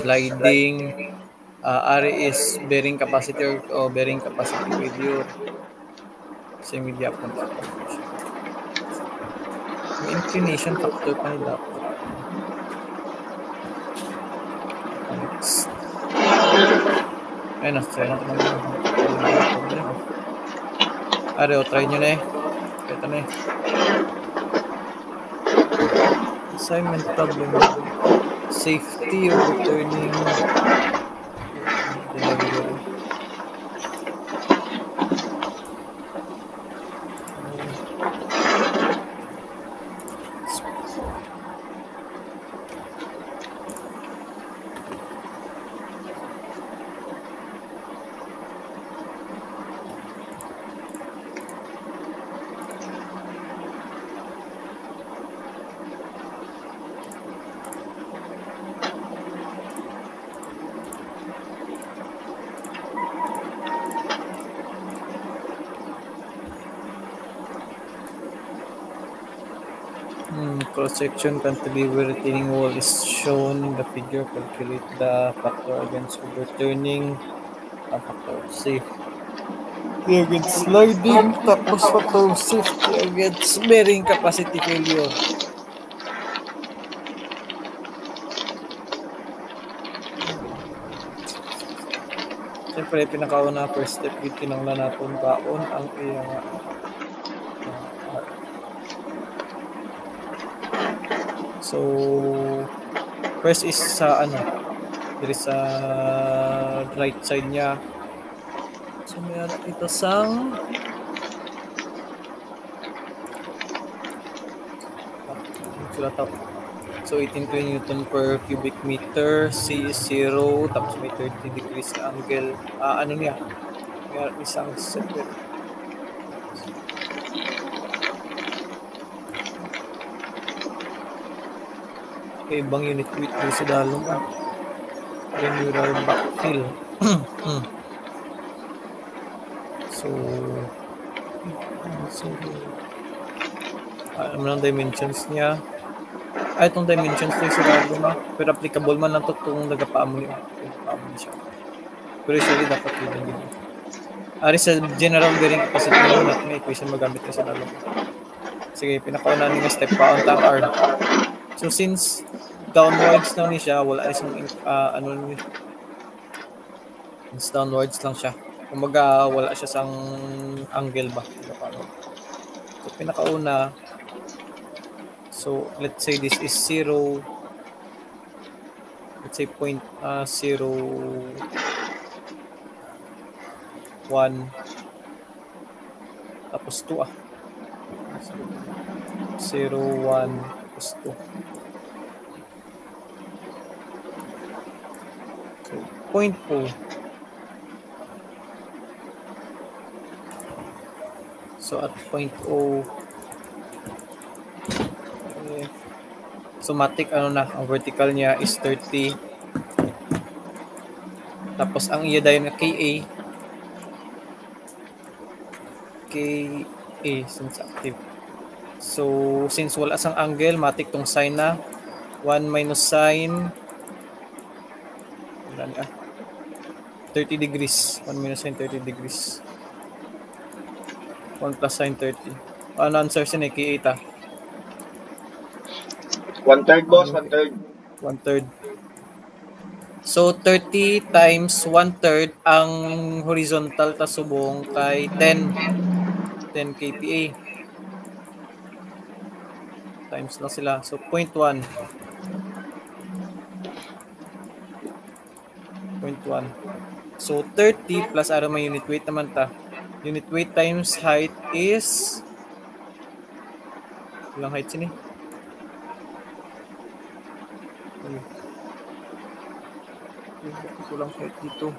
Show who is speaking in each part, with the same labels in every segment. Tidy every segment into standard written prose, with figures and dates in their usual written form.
Speaker 1: sliding, ari is bearing capacity or bearing capacity failure. Same with Japan. May inclination factor pa nila. Next. Ayun, try natin naman. Ari, try nyo na eh. Ito na eh. Assignment problem. Safety of returning delivery. Cross-section cantilever retaining wall is shown in the figure. Calculate the factor against overturning, factor of safety against sliding, tapos factor of safety against bearing capacity failure. Siyempre, pinakauna first step, tinanglan natin baon ang iyang so, first is sa there is sa right side niya. So, mayroon ito sang so 18 Newton per cubic meter, C is 0, tapos may 30 degrees angle. Ano niya? Mayroon isang separate. Ibang unit weight doon sa dalong linear backfill. so ano ang dimensions niya? Itong dimensions niya sa dalong pero applicable man lang ito kung nagpaamo niya siya. Pero usually dapat yun din. Ari sa general bearing capacity natin may equation magamit na sa dalong. Sige, pinakauna niya step pa on tang R. So since downwards lang niya, wala isang it's downwards lang siya. Kumbaga wala siya sang angle ba. So pinakauna, so let's say this is 0, let's say 0.01 tapos 2 0, 1 tapos 2. So 0.0. So at 0.0 so matic ang vertical niya is 30. Tapos ang iya dayon na KA since active. So since wala sang angle, matic tong sign na 1 minus sign 30 degrees. 1 minus sin 30 degrees. 1 plus sin 30. Ano answer sin K8
Speaker 2: 1/3 boss, 1/3.
Speaker 1: 1/3. So 30 times 1/3 ang horizontal ta subong kay 10 kPa. Times na sila. So 0.1. 0.1. So 30 plus ano may unit weight naman ta. Unit weight times height is ilang height sini? Kulang height dito.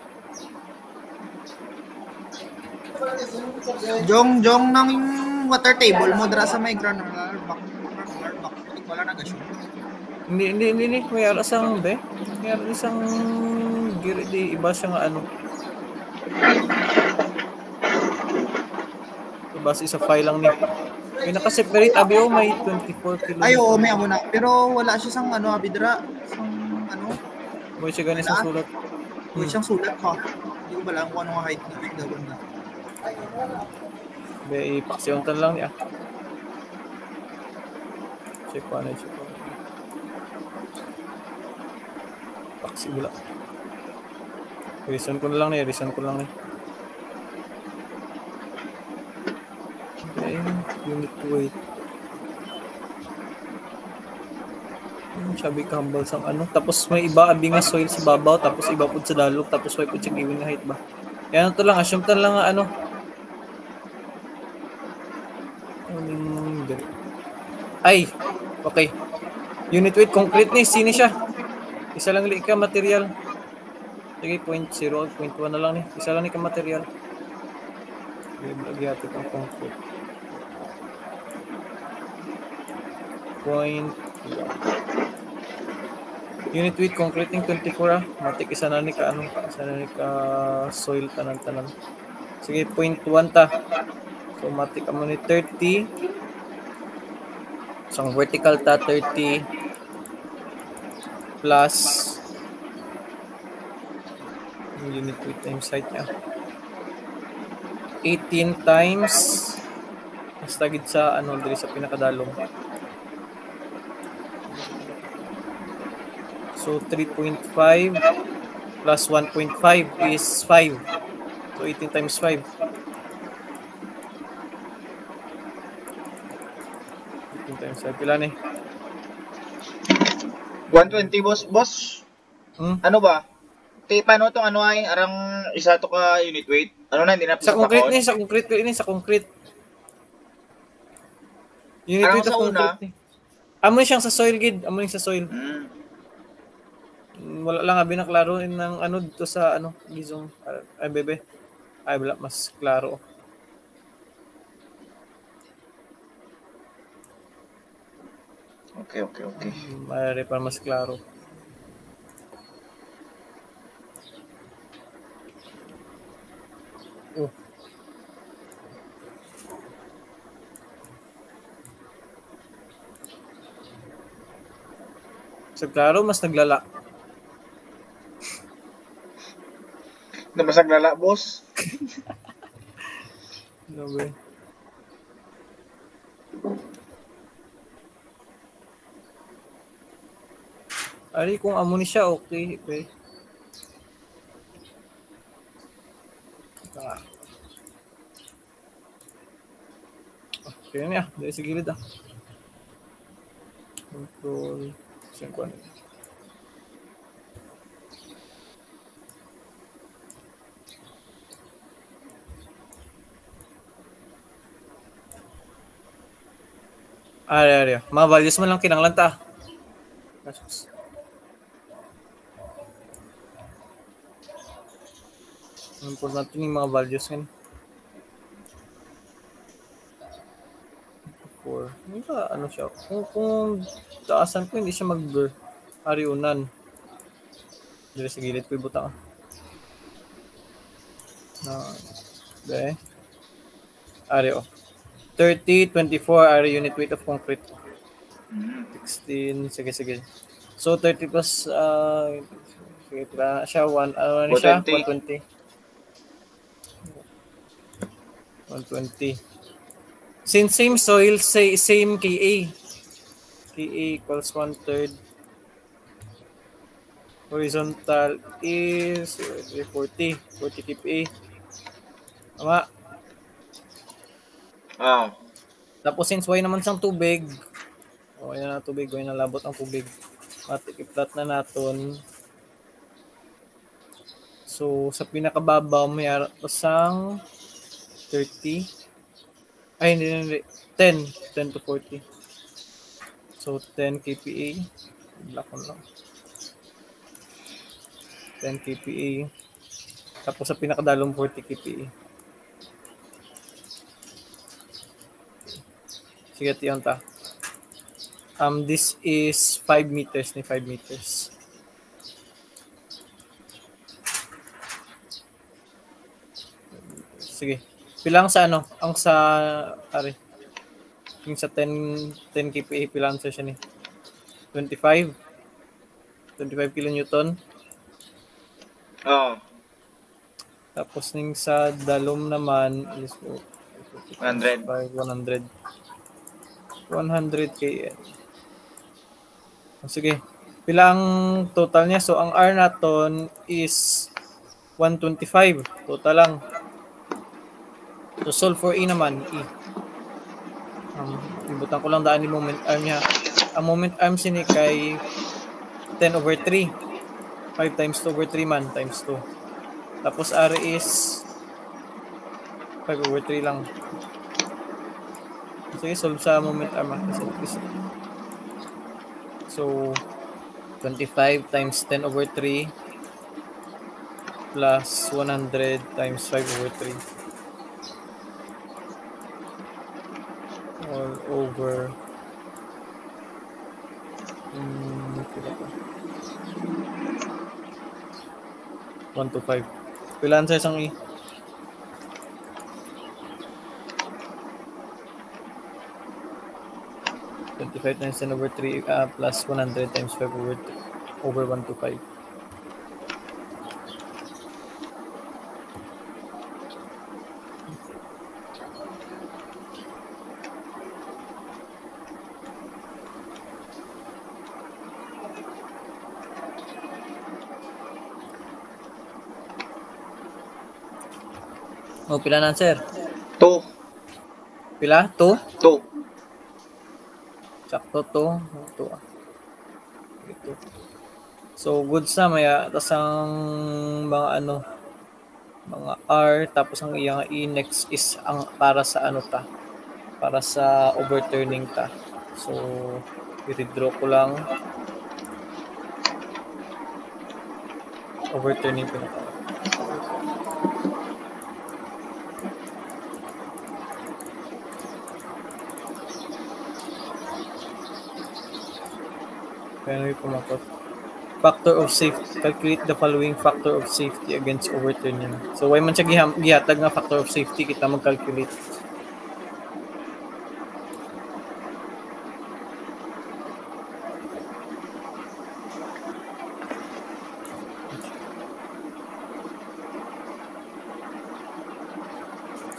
Speaker 3: Jong nang water table mo dra sa may granular back. Wala na gasyo.
Speaker 1: Hindi may alasang be. May alasang di iba siya nga ano. Base sa file lang ni. May naka-separate abio may 24 kilo.
Speaker 3: Ay oo, may amo na. Pero wala siya sang ano abidra, sang ano.
Speaker 1: Huwag siya ganun sa sulat.
Speaker 3: Huwag siyang sulat ha. Hindi ko ba alam kung anong height na gagawin na.
Speaker 1: Be, ipaksiyontan lang niya. Check ko ano. Paksi wala. Reason ko na lang ni. Okay, unit weight. Sabi ka humble sang ano. Tapos may iba abi nga soil sa babaw. Tapos iba po sa dalog. Tapos may po siya giwin nga height ba. Kaya ito lang. Assume tan lang nga ano. Ay, okay. Unit weight concrete ni. Sino siya? Isa lang li ka material. Sige, 0.0, 0.1 na lang ni. Isa lang ni ka material. Lagi natin ang concrete. 0.1. Unit weight concrete ng 24 ah. Matik isa na ni ka ano. Isa na ni ka soil tanan-tanan. Sige, 0.1 ta. So, matik mo ni 30. So, ang vertical ta 30 plus yung unit weight times height niya. 18 times basta gid sa ano diri sa pinakadalong. So 3.5 plus 1.5 is 5. So 18 times 5. 18 times 5 pila ni?
Speaker 2: 120 boss. Ano ba? Paano tong ano ay arang isa to ka unit weight? Ano na hindi na
Speaker 1: sa concrete ni, sa concrete. Unit weight sa concrete. Amo siyang sa soil gid, sa soil. Wala lang abi na klaro ng ano dito sa ano gizong ay bebe. Ay wala mas klaro.
Speaker 2: Okay.
Speaker 1: Mayroon pa mas klaro. Oh. Sa klaro, mas naglala.
Speaker 2: Nabasag lala, boss.
Speaker 1: No way. Ari, kung amo ni siya, okay. Okay niya, dari sa gilid ah. Control, 50. Ari. Mga values mo lang kinanglan ta. Import natin yung mga values ngayon. 4. Ano siya? Kung taasan ko, hindi siya mag-blur. Ari unan. Dili sa gilid ko ibutang. Okay. Ari 30, 24 are unit weight of concrete. 16, sige. So 30 plus sige pala siya 1 siya 120. 120. Since same soil, same KA. KA equals 1/3. Horizontal is 40 KPA. Tama. Tapos since Y naman sang tubig, yan na tubig, Y na labot ang tubig. Matik-i-plot na naton. So, sa pinakababaw, may sang 30. Ay, hindi. 10 to 40. So, 10 kPa. Black on lang. 10 kPa. Tapos sa pinakadalong 40 kPa. Sige, tiyon ta. This is 5 meters ni 5 meters. Sige. Pilang sa ano? Ang sa yung sa 10 kPa pilang sa siya ni 25 kilonewton.
Speaker 2: Oo.
Speaker 1: Tapos ning sa dalom naman is
Speaker 2: 100.
Speaker 1: 100. 100 kN. Sige. Pila ang total niya? So, ang R naton is 125. Total lang. So, solve for E naman. E. Ibutan ko lang daan ni moment arm niya. Ang moment arm sini kay 10/3. 5 times 2 over 3 man times 2. Tapos R is 5/3 lang. Sige, solve sa moment arm. So, 25 times 10/3 plus 100 times 5/3 all over 1 to 5. Pilaan sa isang E? 25 times 10/3 plus 100 times 5/3 over 1 to 5. Oh, pila na, sir?
Speaker 2: 2.
Speaker 1: Pila? 2?
Speaker 2: 2.
Speaker 1: Sakto to. Ito. Ito. So, goods na maya. Tapos ang mga ano, mga R, tapos ang iyang E next is ang para sa ano ta. Para sa overturning ta. So, i-redraw ko lang. Overturning ko na. Kaya may pumakot. Factor of safety. Calculate the following factor of safety against overturning. So, why man siya gihatag nga factor of safety, kita mag-calculate.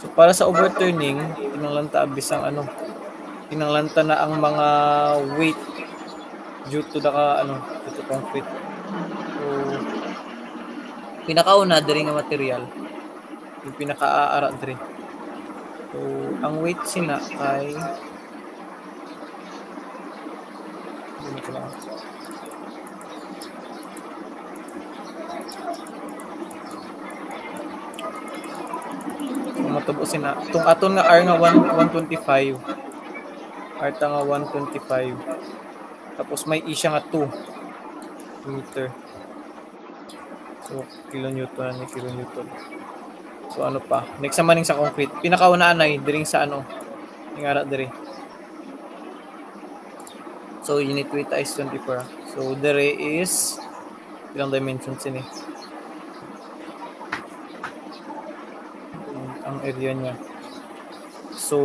Speaker 1: So, para sa overturning, tinanglanta abis ang ano, tinanglanta na ang mga weight due to the due to concrete. So, pinakauna diri nga material, yung pinaka-aara diri. So, ang weight sina kay matubo sina. Tung aton nga R nga 125. R ta nga 125. Tapos may E siya nga 2 meter. So, kilonewton ni kilonewton. So, ano pa? Next naman sa concrete. Pinakaunaan ay diring sa ano. Ingara diri. So, unit weight is 24. So, diri is ilang dimensions ini? Ang area niya. So,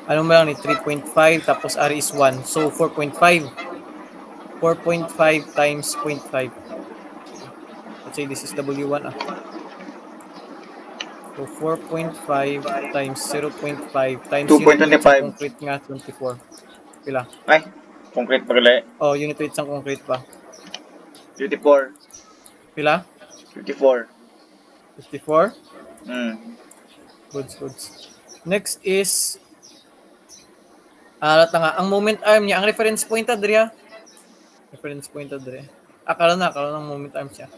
Speaker 1: ano mo lang ni 3.5 tapos R is 1. So 4.5. 4.5 times 0.5. Let's say this is W1 So 4.5 times 0.5 times
Speaker 2: 2.25.
Speaker 1: Concrete nga 24. Pila?
Speaker 2: Ay, concrete pa gali.
Speaker 1: Oh, unit weight sang concrete pa.
Speaker 2: 54.
Speaker 1: Pila?
Speaker 2: 54.
Speaker 1: 54?
Speaker 2: Goods.
Speaker 1: Next is ang moment arm niya, ang reference point diri ha. Reference point diri. Akala na ng moment arm siya.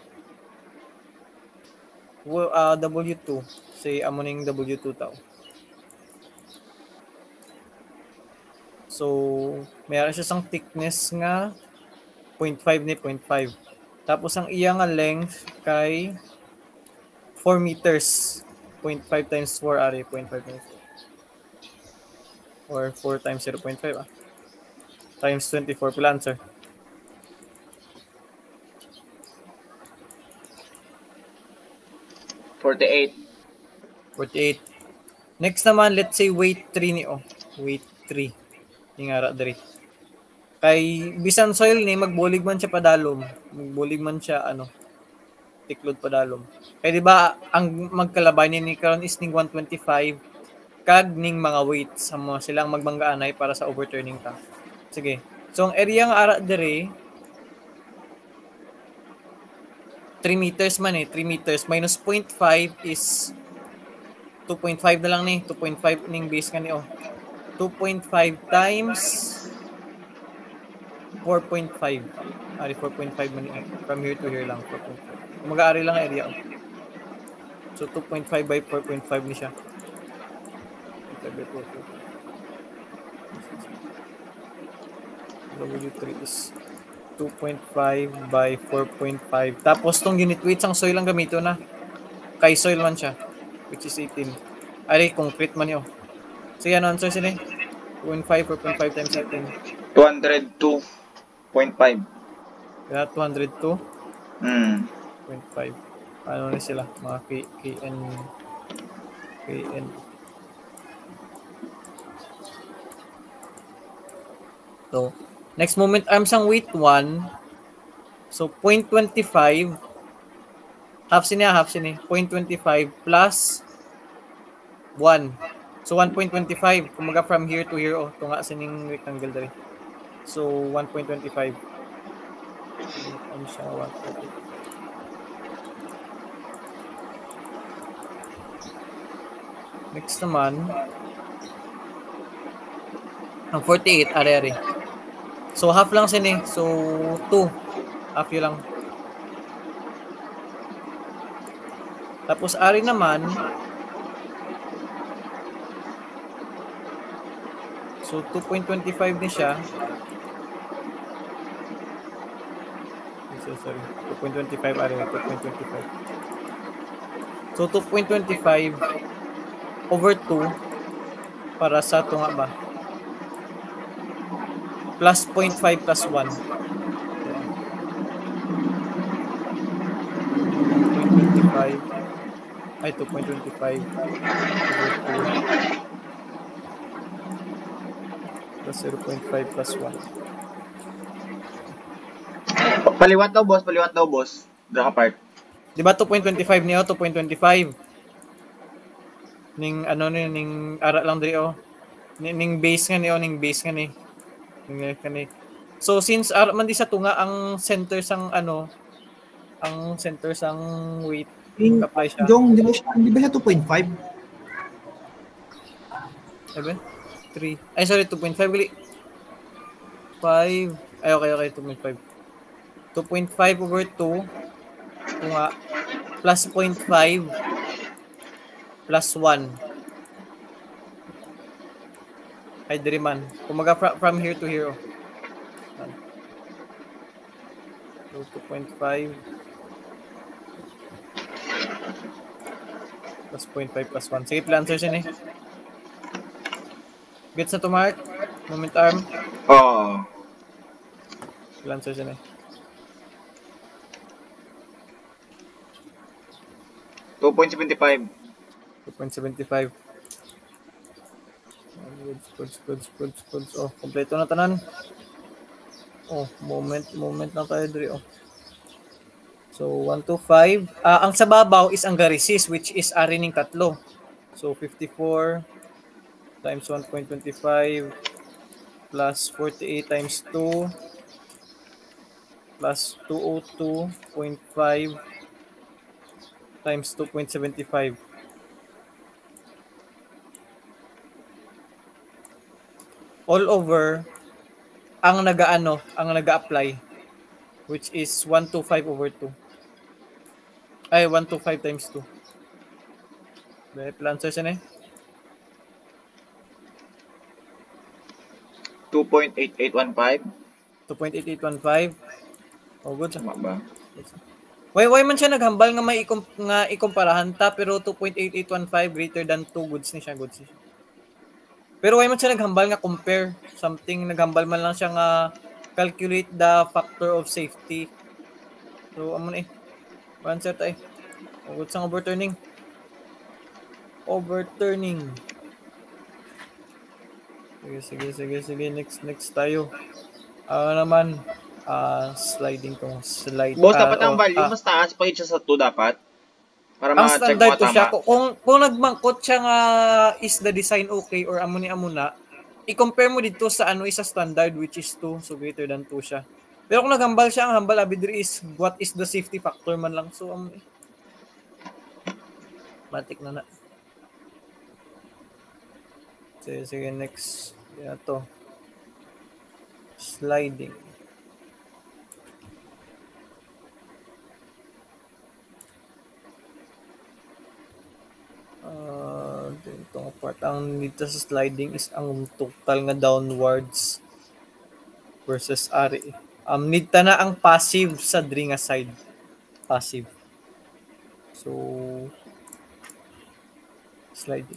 Speaker 1: W2. Say amo ning W2 tao. So, mayroon siya sang thickness nga 0.5 ni 0.5. Tapos ang iya nga length kay 4 meters. 0.5 times 4 ari 0.5 times 4. Or 4 times 0.5 times 24 pila answer?
Speaker 2: 48.
Speaker 1: Next naman, let's say weight 3 ni weight 3. Ingara diri. Kay bisan soil ni magbulig man siya padalom. Magbulig man siya tiklod padalom. Kay di ba ang magkalabanin ni karon is ning 125 kag ning mga weights sa mga silang magbanggaanay para sa overturning ta. Sige. So ang area nga ara dire 3 meters man 3 meters minus 0.5 is 2.5 na lang ni 2.5 ning base kani 2.5 times 4.5 ari 4.5 man from here to here lang 4.5 mag-aari lang area so 2.5 by 4.5 ni siya W3 is 2.5 by 4.5 tapos tong unit weight sang soil lang gamito na kay soil man siya which is 18 ari concrete man yun so yan answer sila 2.5 4.5 times 18
Speaker 2: 202.5
Speaker 1: kaya 202
Speaker 2: Hmm.
Speaker 1: 0.5 ano na sila mga KN so next moment arms ang weight 1 so 0.25 half sini 0.25 plus 1 so 1.25 kumaga from here to here tunga sining rectangle dali so 1.25 ano siya 1.25 next naman ang 48 ari so half lang sini so 2 half yun lang tapos ari naman so 2.25 ni siya sorry 2.25 ari 2.25 so 2.25 over 2 para sa tunga ba plus 0.5 plus 1 2.25 ay 2.25 over 2 plus 0.5 plus 1
Speaker 2: Paliwat daw boss Draka part
Speaker 1: di ba 2.25 niyo 2.25 ning ning ara lang diri ning base nga ni base nga ni kani so since ara man di sa tunga ang center sang ang center sang weight apply siya
Speaker 3: Jong di ba siya 2.5
Speaker 1: 7 3 ay sorry 2.5 gali 5 ay okay 2.5 2.5 over 2 tunga plus 0.5 plus 1 ay diri man kumaga from here to here so 2.5 plus 0.5 plus 1 sige plan answer siya ni gets na to Mark moment arm plan answer siya ni
Speaker 2: 2.75
Speaker 1: 2.75 goods kompleto na tanan moment na tayo diri so 1 to 5 ang sa babaw is ang ga-resist which is ari ning tatlo so 54 times 1.25 plus 48 times 2 plus 202.5 times 2.75 all over ang naga-apply which is 125 over 2 ay 125 times 2 may answer siya na
Speaker 2: 2.8815
Speaker 1: 2.8815 good sa
Speaker 2: ba
Speaker 1: why man siya naghambal nga may ikumparahan ta pero 2.8815 greater than 2 goods ni siya pero why man siya naghambal nga compare something naghambal man lang siya nga calculate the factor of safety so amon answer tayo good sang overturning sige next tayo Naman, sliding tong slide.
Speaker 2: Boss, dapat ang value mas taas pa siya sa 2 dapat. Para
Speaker 1: ang
Speaker 2: ma-check
Speaker 1: standard
Speaker 2: mo
Speaker 1: to siya.
Speaker 2: tama.
Speaker 1: Kung nagmangkot siya nga is the design okay or amo na, i-compare mo dito sa isa standard which is 2, so greater than 2 siya. Pero kung naghambal siya, ang hambal abidri is what is the safety factor man lang. So, matik na. Sige, next. Yan to. Sliding. Itong part. Ang dito sa sliding is ang total nga downwards versus ari. Need ta na ang passive sa dri nga side. Passive. So, sliding.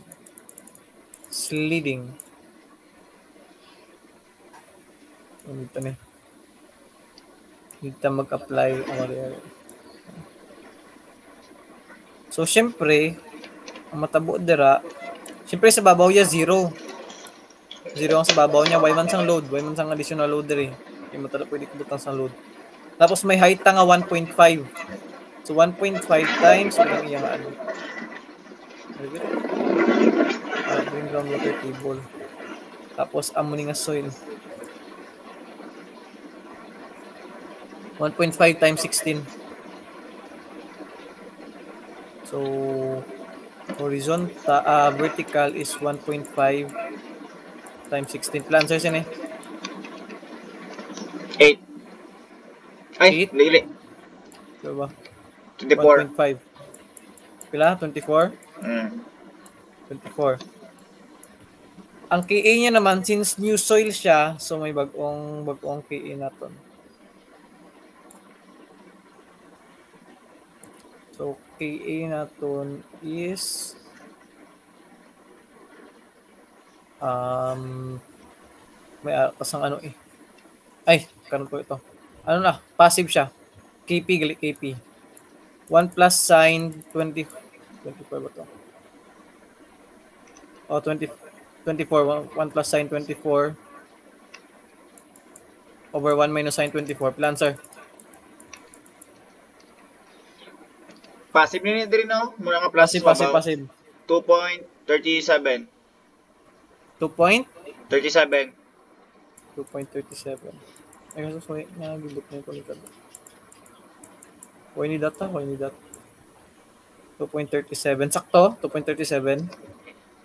Speaker 1: Need ta mag-apply ang area. So, syempre, ang matabo dira, syempre sa babaw niya 0. 0 ang sa babaw niya, why man sang load, why man sang additional load diri. Hindi mo talaga pwede kubutang sa load. Tapos may height nga 1.5. So 1.5 times ang iyang green ground water table. Tapos amo ni nga soil. 1.5 times 16. So vertical is 1.5 times 16. Plan sir sini.
Speaker 2: 8. Ay,
Speaker 1: 8?
Speaker 2: lili.
Speaker 1: Diba?
Speaker 2: 24.
Speaker 1: 1.5. Pila? 24? 24. Ang KA niya naman, since new soil siya, so may bagong KA natin. So, KA natin is may kasang ay, karon ko ito. Passive siya. KP. 1 plus sign 24 ba to? 24. 1 plus sign 24 over 1 minus sign 24. Plan, sir.
Speaker 2: Passive nila din, no? Muna nga plus
Speaker 1: passive.
Speaker 2: 2.37.
Speaker 1: 2.37.
Speaker 2: 2.37.
Speaker 1: Ay, so, nagibot na yung kulikad. Why need that? 2.37. Sakto? 2.37?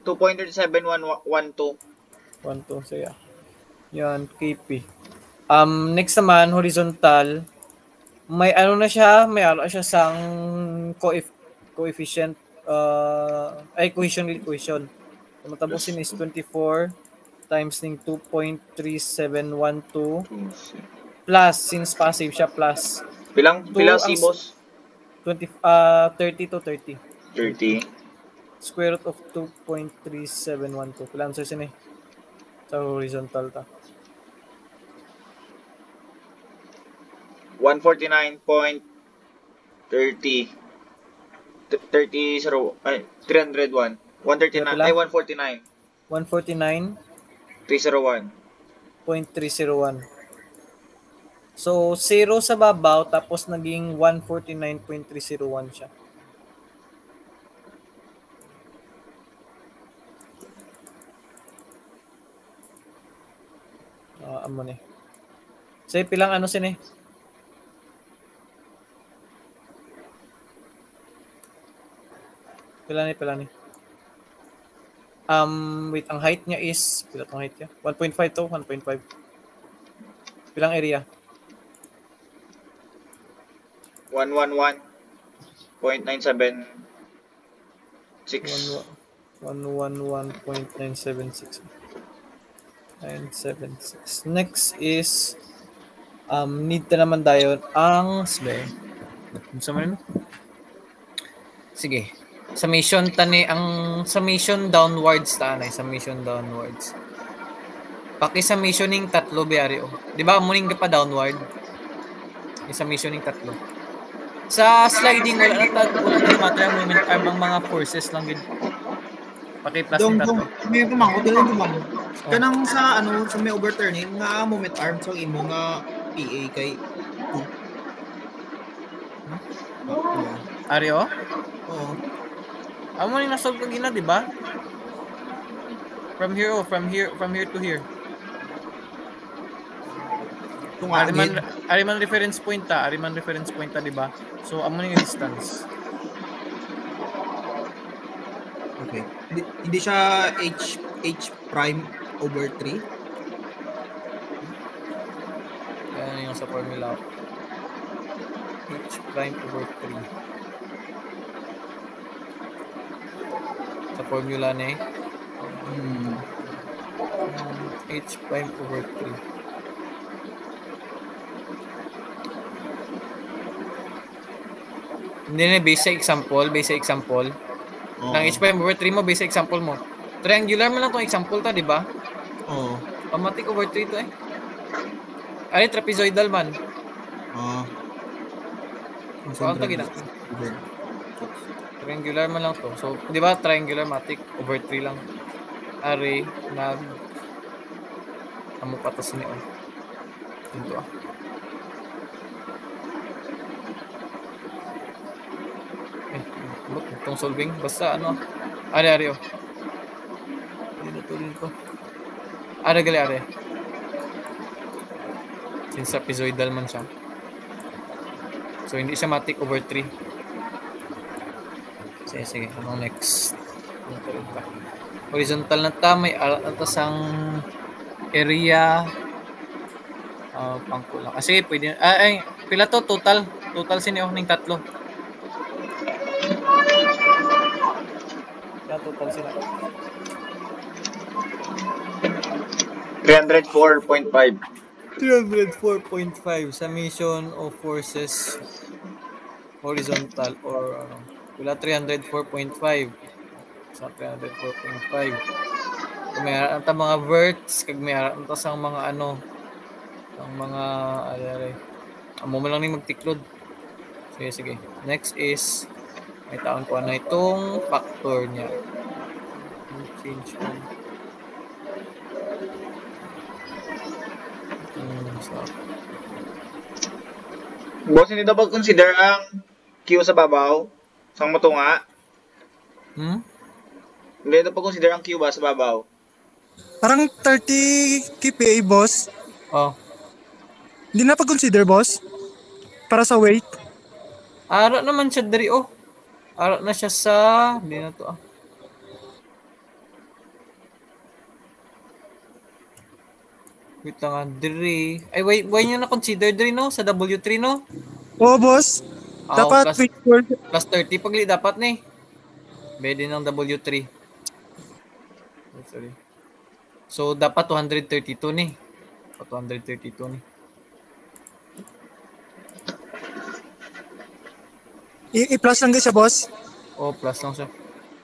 Speaker 2: 2.3712.
Speaker 1: 12, so yeah. Yan, KP. Next naman, horizontal. May na siya, sang coefficient, cohesion. Matapusin is 24 times ng 2.3712 plus, since passive siya, plus.
Speaker 2: Pilang si boss?
Speaker 1: 30 to 30.
Speaker 2: 30.
Speaker 1: Square root of 2.3712. Pilang answer sini? Sa horizontal ta.
Speaker 2: 149.30. 301. 139. Ay, 149.
Speaker 1: 149.
Speaker 2: 301.
Speaker 1: 0.301. So, 0 sa babaw, tapos naging 149.301 siya. Amo ni. So, pilang sini? Pila ni. Wait, ang height niya is, pila tong height niya? 1.5 to 1.5. Pilang area?
Speaker 2: 111.976.
Speaker 1: 111.976. 976. Next is need na naman dayon ang sige. Summation summation downwards summation downwards. Paki-summationing tatlo biyari o. Di ba muning pa downward? Summationing tatlo. Sa sliding wala na matter ang moment arm ang mga forces lang gid. Paki-plus ng tatlo.
Speaker 3: May kumangko. Kanang sa sa may overturning nga moment arm sa imo nga PA kay 2.
Speaker 1: Ario?
Speaker 3: Oo.
Speaker 1: Amo ni nasog ka gina, di ba? From here to here. Ariman reference point ta, di ba? So amo ni distance.
Speaker 3: Okay. Hindi siya H prime over 3.
Speaker 1: Yan yung sa formula. H prime over 3. Sa formula na H prime over 3. Hindi na base example. Nang H prime over 3 mo, base example mo. Triangular mo lang tong example ta, di ba?
Speaker 3: Oo.
Speaker 1: Automatic over 3 to Ay, trapezoidal man. Saan ta gina? Triangular man lang to. So, di ba triangular matic over 3 lang. Ari, amo patas ni Ito itong solving. Basta Ari. Dinutulin ko. Ari. Since trapezoidal man siya. So, hindi siya matic over 3. Sige. Anong next? Horizontal na ta. May atas ang area. Pangkulang. Sige, pwede. Pila to? Total siniyo ng 3. Total sila.
Speaker 2: 304.5.
Speaker 1: 304.5 summation of forces horizontal or wala 304.5 sa 304.5. Kung may ata mga verts kag may ata sang mga ang mga amo mo lang ni magtiklod. Sige. Next is may taon ko itong factor niya. Change one.
Speaker 2: Boss, hindi daw consider ang Q sa babaw? Sang matunga? Hindi daw consider ang Q ba sa babaw?
Speaker 4: Parang 30 kPa, boss. Hindi na pag-consider, boss? Para sa weight?
Speaker 1: Ara naman siya dari, Ara na siya sa... Hindi na to, Wait lang, dari. Ay, wait nyo na consider dari, no? Sa W3, no?
Speaker 4: Oo, boss. Dapat
Speaker 1: plus 30 pagli dapat ni. Pwede ng W3. Sorry. So, dapat 232 ni. 232 ni.
Speaker 4: I-plus lang siya, boss?
Speaker 1: Plus lang siya.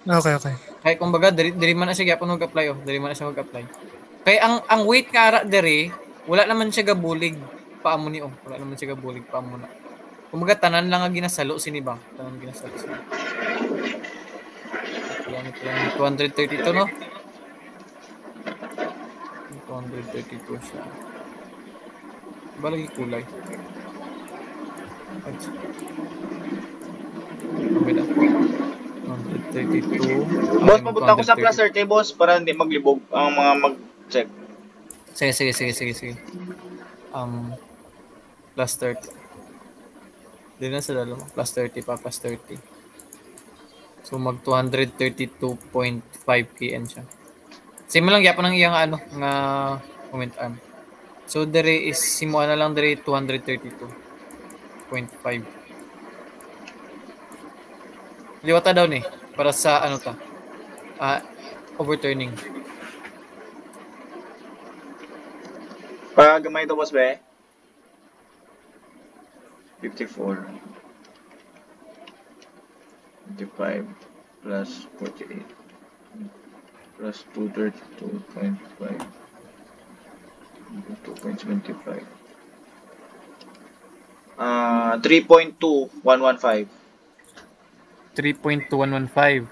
Speaker 4: Okay.
Speaker 1: Kaya kumbaga, diri man na siya gyapon mag-apply, Diri man na siya mag-apply. Kaya ang weight kara diri, wala naman siya gabulig paamo ni Wala naman siya gabulig paamo na. Kumbaga tanan lang nga ginasalo sini ba? Tanan ginasalo sini. Yan 232 no? 232 siya. Balagi kulay. Beda. 132.
Speaker 2: Boss, mapunta ko sa plus 30, boss, para hindi maglibog ang mga mag-check.
Speaker 1: Sige. Plus 30. Di na sa dalawa. Plus 30 pa, plus 30. So, mag 232.5 kN siya. Same lang yapon ng iyang nga moment arm. So, dire is, simuan na lang dire 232.5. Liwata daw ni para sa overturning.
Speaker 2: Gamay to, boss, be? 54. 55 plus 48 plus 232.5 2.75 3.2115
Speaker 1: 3.2115.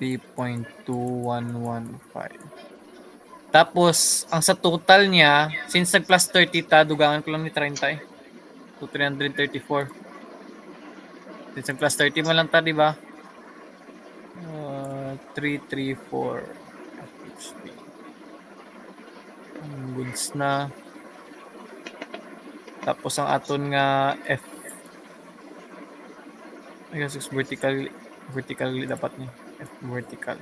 Speaker 1: 3.2115. Tapos, ang sa total niya, since nag-plus 30 ta, dugangan ko lang ni 30 eh. So, 334. Since nag-plus 30 mo lang ta, di ba? 334 HP. Goods na. Tapos, ang aton nga F. I guess it's vertical dapat niya. F vertical.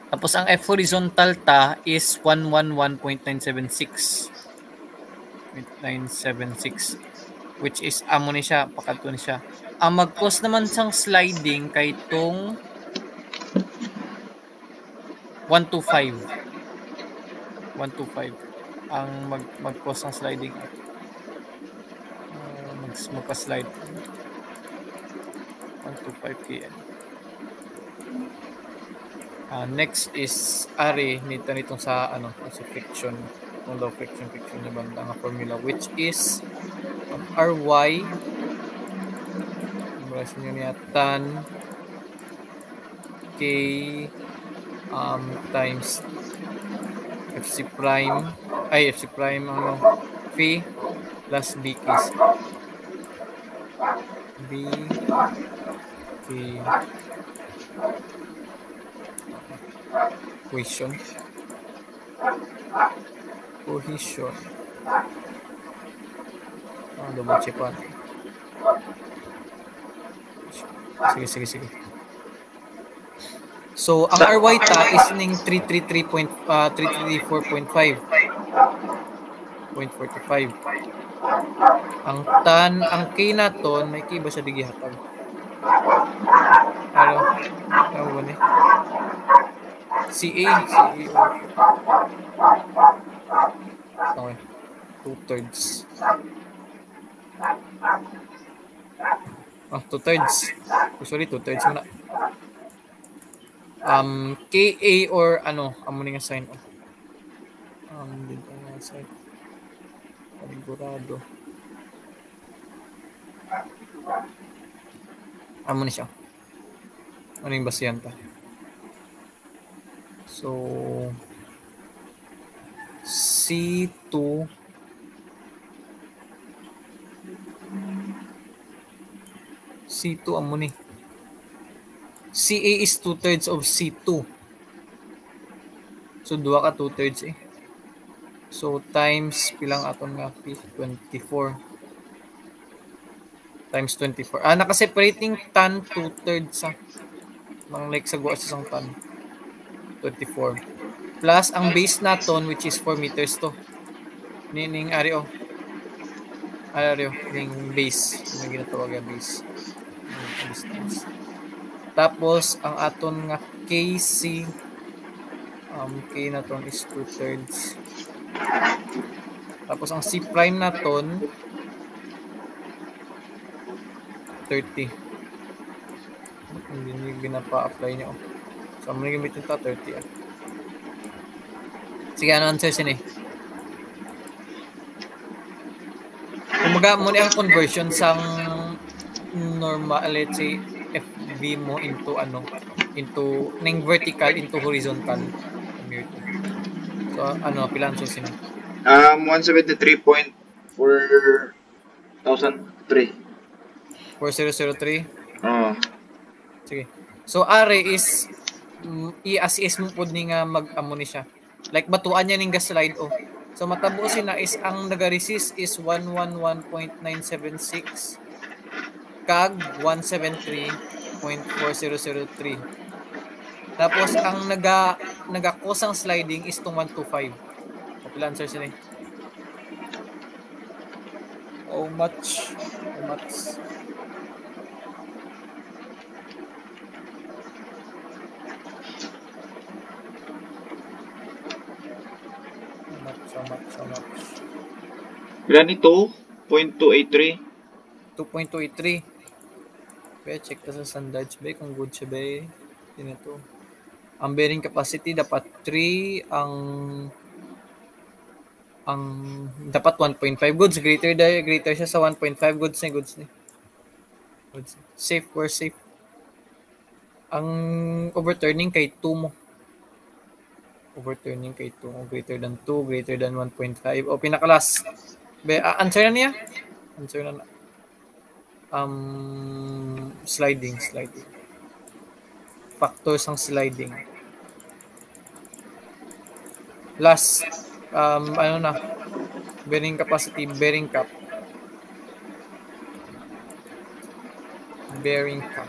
Speaker 1: Tapos ang F horizontal ta is 111.976. 976 which is amo ni siya, pakadto ni siya. Ang mag-cause naman sang sliding kay tong 125. 125 ang mag-cause ng sliding. Magka-slide 125 kn. Next is nitong sa sa friction, itong low friction niya banda nga formula, which is Ry niya tan K times FC prime P plus B case B K cohesion double check pa. Sige. So ang RY ta is ning 334.5.45. Ang tan, ang K naton may K ba siya digihatag? Ano ba ni? CA. Okay. 2/3. 2/3. Sorry, 2/3 muna. KA or amo nga sign off. Dito nga sign. Panigurado. Amo ni siya. Ano yung basihan ta? So, C2 amo ni. CA is 2/3 of C2. So, 2 ka 2/3 eh. So, times pilang aton nga 24. Times 24. Naka-separating tan 2/3 sa. Mang like sa guwa sa isang tan. 24. Plus, ang base naton, which is 4 meters to. Ning ning base. Yung ginatawag yung base. Distance. Tapos, ang aton nga KC, K naton is 2/3. Tapos, ang C prime naton, 30. Hindi nyo ginapa-apply nyo. So, muna gamitin ito, 30. Sige, ano answer sin eh? Kumaga muna ang conversion sang normal, let's say, FV mo into ning vertical into horizontal. So, pilan so sin?
Speaker 2: 173.4003.
Speaker 1: 4003?
Speaker 2: Oo.
Speaker 1: Sige. So, is i-assess mo po ni nga mag-amo ni siya. Like, batuan niya ning slide So, matabusin na is ang naga-resist is 111.976 kag 173.4003. Tapos, ang naga-cause ang sliding is itong 125. Kapila answer sila eh. How much? How much?
Speaker 2: Ilan ito? 2.283.
Speaker 1: 2.283. Kaya check ka sa standards ba kung good siya ba yun ito. Ang bearing capacity dapat 3, ang dapat 1.5 goods, greater siya sa 1.5 goods ni. Safe. Ang overturning kay 2 mo. Overturning kay 2 o greater than 2, greater than 1.5 o pinakalas. Answer na niya? Answer na. Sliding. Factors ng sliding. Last, bearing capacity, bearing cap. Bearing cap.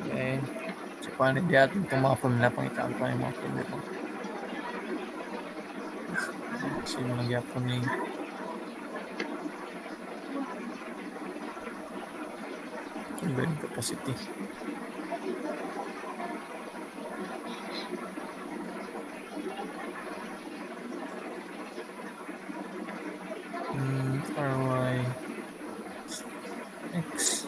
Speaker 1: Okay. So, paano di atin itong mga formula pang itaan pa yung mga formula. Sino nagyapon ni bearing capacity. Ry x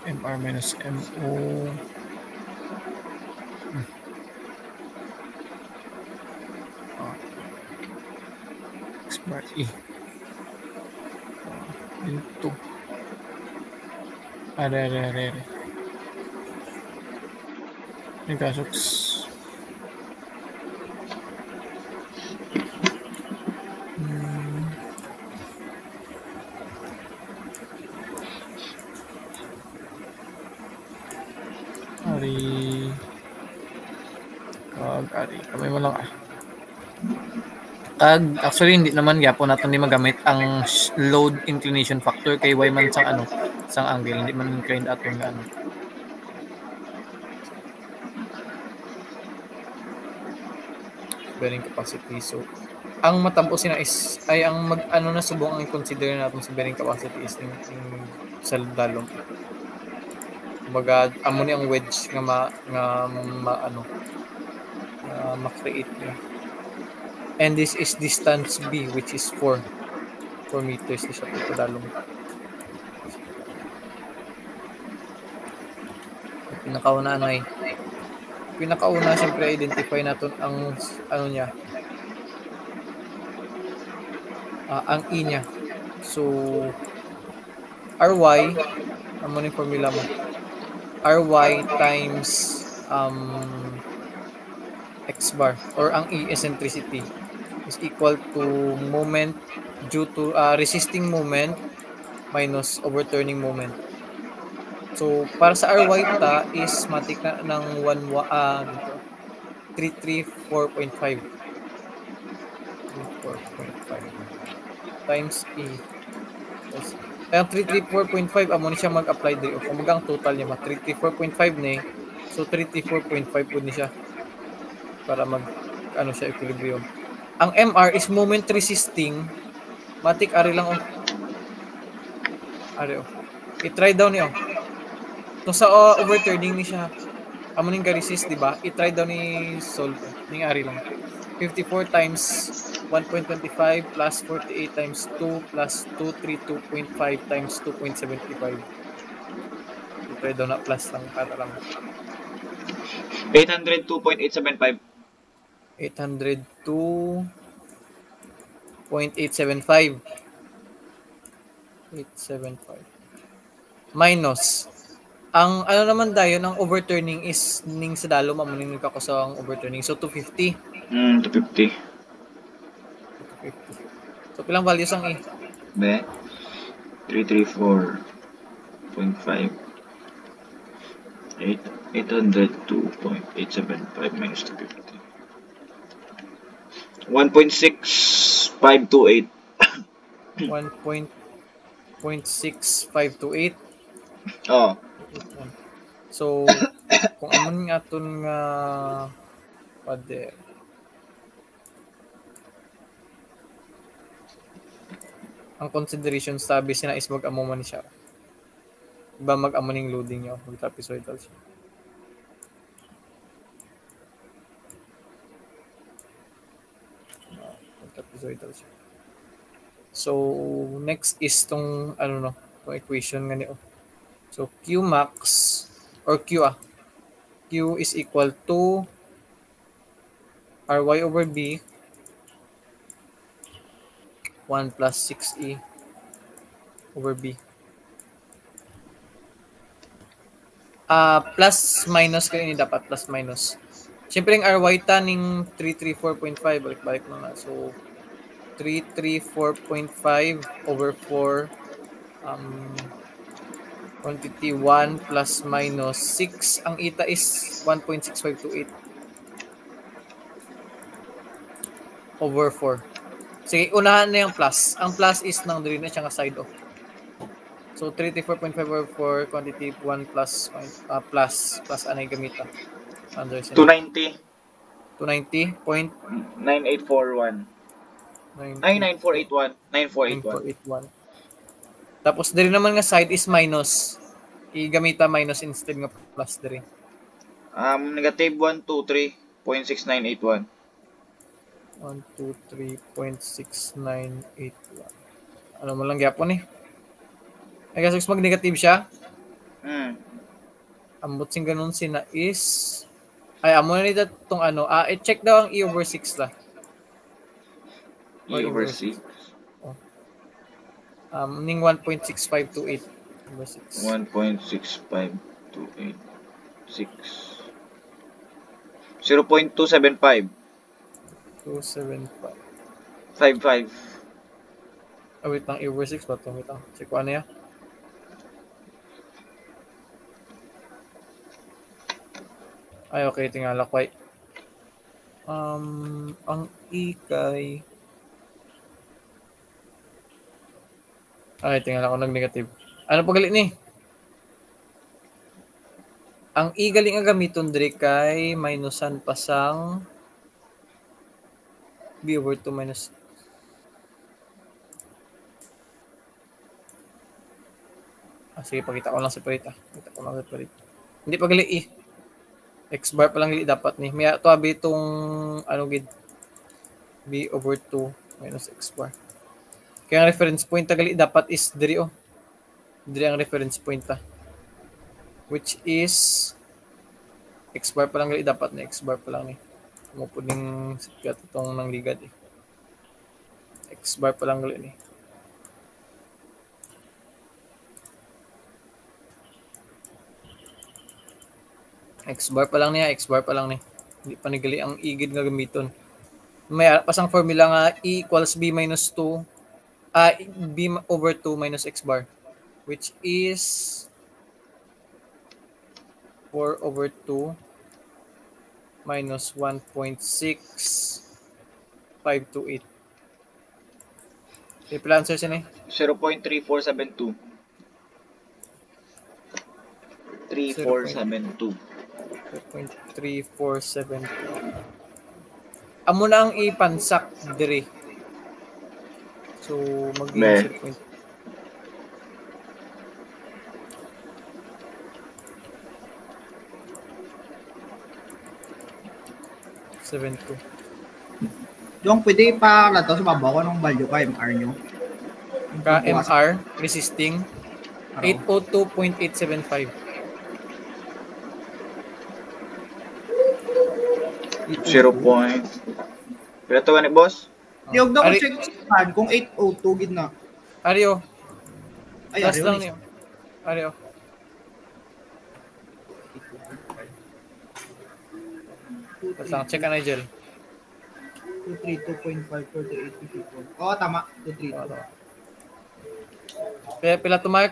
Speaker 1: MR minus MO X bar E into are Nagkasuks Ari kamay mo lang actually hindi naman gyapon natin di magamit ang load inclination factor kay y man sang angle hindi man inclined aton nga bearing capacity. So ang matabo sina is ay ang na subong ang consider natin sa bearing capacity is yung sa dalom. Kumbaga amo ni ang wedge nga ma-create niya. And this is distance B which is 4 meters di siya pagkadalong. Pinakauna siyempre identify natin ang niya. Ang E niya. So Ry ano yung formula mo? Ry times x bar or ang E eccentricity is equal to moment due to resisting moment minus overturning moment. So para sa Ry ta is matik na ng 334.5 times E. Kaya 334.5 amo ni siya mag-apply dito. Kung ang total niya 334.5 ni. So 334.5 po ni siya para siya equilibrium. Ang MR is moment resisting. Matik ari lang I-try down niyo. Kung sa overturning ni siya. Amo ning resist, di ba? I-try down ni solve ning ari lang. 54 times 1.25 plus 48 times 2 plus 232.5 times 2.75. I-try down na plus lang para lang.
Speaker 2: 802.875.
Speaker 1: 802.875 minus ang naman dayon ang overturning is ning sa dalo mamuning kako sa ang overturning so 250.
Speaker 2: 250.
Speaker 1: So pilang values ang E?
Speaker 2: 334.5 802.875 minus 250. 1.6528.
Speaker 1: 1.6528.
Speaker 2: Oh.
Speaker 1: So kung amon nga aton nga pader ang consideration sabi sina is mag-amo man siya. Ba mag-amo ning loading niyo, mag-trapezoidal siya. So next is tong ano no, tong equation nga niyo. So Q max or Q is equal to Ry over B 1 plus 6E over B. Plus minus kayo ni dapat plus minus. Siyempre yung Ry taning 334.5 balik-balik na. So 334.5 over 4 quantity 1 plus minus 6. Ang eta is 1.6528 over 4. Sige, unahan na yung plus. Ang plus is nang dali na siya nga side off. So 34.5 over 4 quantity 1 plus anay gamita.
Speaker 2: 290.
Speaker 1: 290.9841.
Speaker 2: 9481.
Speaker 1: Tapos diri naman nga side is minus. Igamita minus instead nga plus diri.
Speaker 2: Negative 123.6981.
Speaker 1: 123.6981. Ano mo lang gyapon eh. Ay kasi mag-negative siya. Ambot sing ganun sina is ay amo na nito tong ano. I-check daw ang E over 6 la.
Speaker 2: E over 6.
Speaker 1: Ning 1.6528 over 6.
Speaker 2: 1.6528. 6. 0.275.
Speaker 1: 275.
Speaker 2: 55.
Speaker 1: Wait lang, E over 6 ba ito? Wait lang. Check ko ano yan. Ay, okay. Tingala ko ay. Ang E kay... Ay, tingala ko nag-negative. Ano pa galit ni? Ang E galing nga gamiton diri kay minusan pasang B over 2 minus. Sige, pakita ko lang separate. Hindi pa gali E. X bar pa lang gali dapat ni. May to abi itong ano gid. B over 2 minus X bar. Kaya ang reference point gali dapat is diri oh. Diri ang reference point ta. Which is X bar pa lang gali dapat ni X bar pa lang ni. Mo puding sikat itong nang ligad eh. X bar pa lang gali ni. X bar pa lang niya, X bar pa lang ni. Hindi pa nigali ang igid nga gamiton. May pasang formula nga E equals B minus 2 B over 2 minus X bar, which is 4 over 2 minus 1.6528. Triple answer siya ni?
Speaker 2: 0.3472. 3472.
Speaker 1: 0.3472. Amo na ang ipansak diri. So mag-0.72.
Speaker 3: Yung pwede pa lato sa babaw ko ng value ka MR nyo.
Speaker 1: Ka MR resisting 802.875.
Speaker 2: 0. Pila to gani boss?
Speaker 3: Yung daw ko check sa kung 802 gid na.
Speaker 1: Ario.
Speaker 3: Ay,
Speaker 1: Last lang niyo. Ario. Basta check ka na Nigel.
Speaker 3: 232.548. Oo, tama. 232.
Speaker 1: Pila to Mark?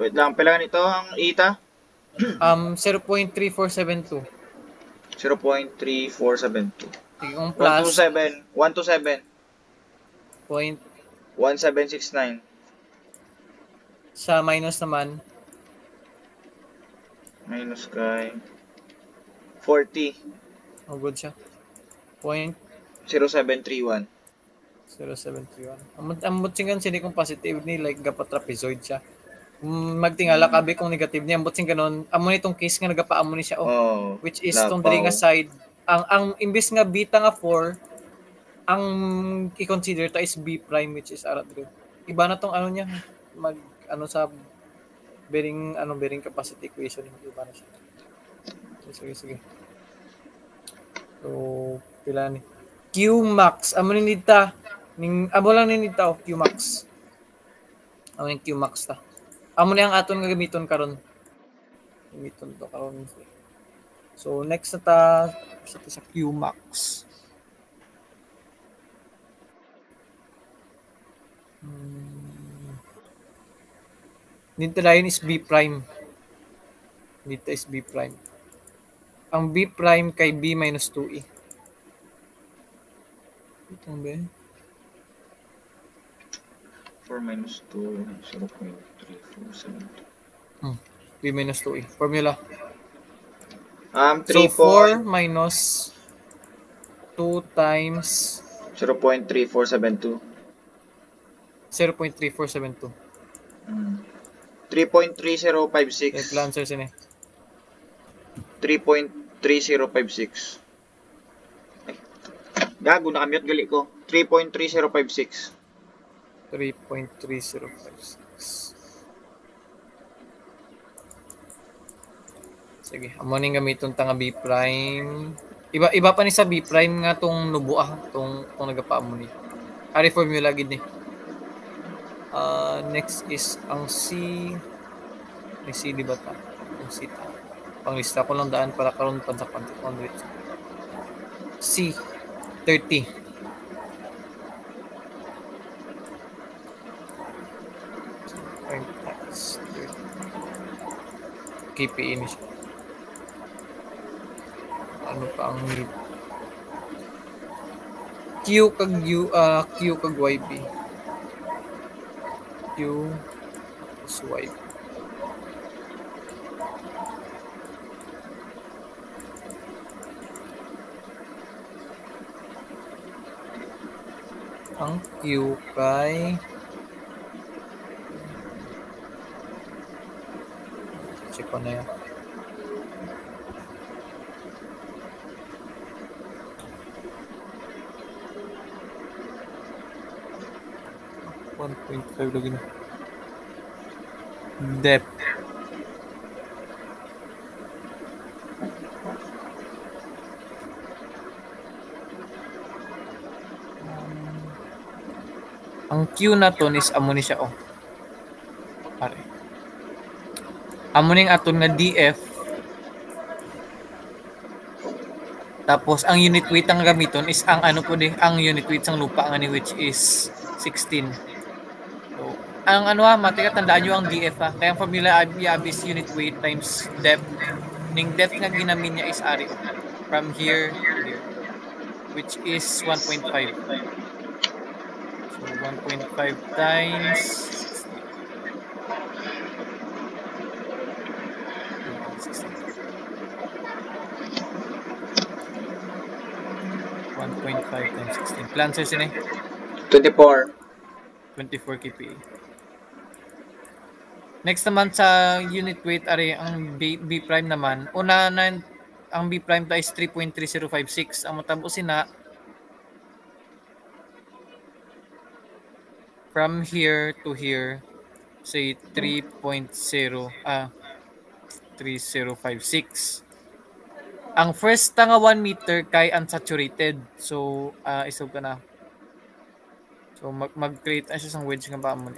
Speaker 2: Wait lang, pila ganito ang ETA?
Speaker 1: 0.3472.
Speaker 2: 0.3472.
Speaker 1: Yung plus
Speaker 2: 127.
Speaker 1: Point
Speaker 2: 1769.
Speaker 1: sa minus naman
Speaker 2: minus kay 40.
Speaker 1: oh good siya. Point
Speaker 2: 0731.
Speaker 1: 0731. Ambot singan sini kung positive ni like gapat trapezoid siya. Magtingala kabi kung negative niya ambot sing ganon. Amo nitong case nga nagapaamo ni siya which is tong diri nga side ang imbis nga beta nga 4 ang i-consider ta is B prime which is arat rin. Iba na tong ano niya sa bearing capacity equation, iba na siya. Sige. So pila ni Q max amo ni nita amo lang ni nita Q max. Amo yung Q max ta. Amo ni ang aton nga gamiton karon. Gamiton to karon. So next na ta sa Q max. Dito line is B prime. Dito is B prime. Ang B prime kay B minus 2E. Ito ba?
Speaker 2: 4 minus 2, 0.3472.
Speaker 1: B minus 2E. Formula.
Speaker 2: 3
Speaker 1: so 4 minus 2 times
Speaker 2: 0.3472.
Speaker 1: 0.3472.
Speaker 2: 3.3056.
Speaker 1: Ito answer sini.
Speaker 2: 3.3056. Ay, gago, nakamute gali ko. 3.3056.
Speaker 1: 3.3056. Sige, amo ning gamiton ta nga B prime. Iba pa ni sa B prime nga tong nubuah tong nagapa mo ni. Ari formula gid ni. Next is ang C. May C di ba ta? Ang C ta. Panglista ko lang daan para karon pansakan C 30. KPI ni siya. Ano pa ang Q kag YB. Q plus YB. Ang Q kay check ko na yan. .5 lagi na. Depth. Ang Q na to is amo ni siya pare. Amo ning aton nga DF. Tapos ang unit weight ang gamiton is ang ang unit weight sang lupa nga ni which is 16. So, ang matika tandaan nyo ang DF ha. Kaya ang formula is unit weight times depth. Ning depth nga ginamin niya is ari from here to here which is 1.5. So 1.5 times 1.5 times 16. Plan sir sini?
Speaker 2: 24
Speaker 1: kPa. Next naman sa unit weight ari ang B prime naman. Una na ang B prime ta is 3.3056. Ang matabusin na from here to here say 3056. Ang first nga 1 meter kay unsaturated. So isog ka na. So mag-create siya sang wedge nga ba mo ni.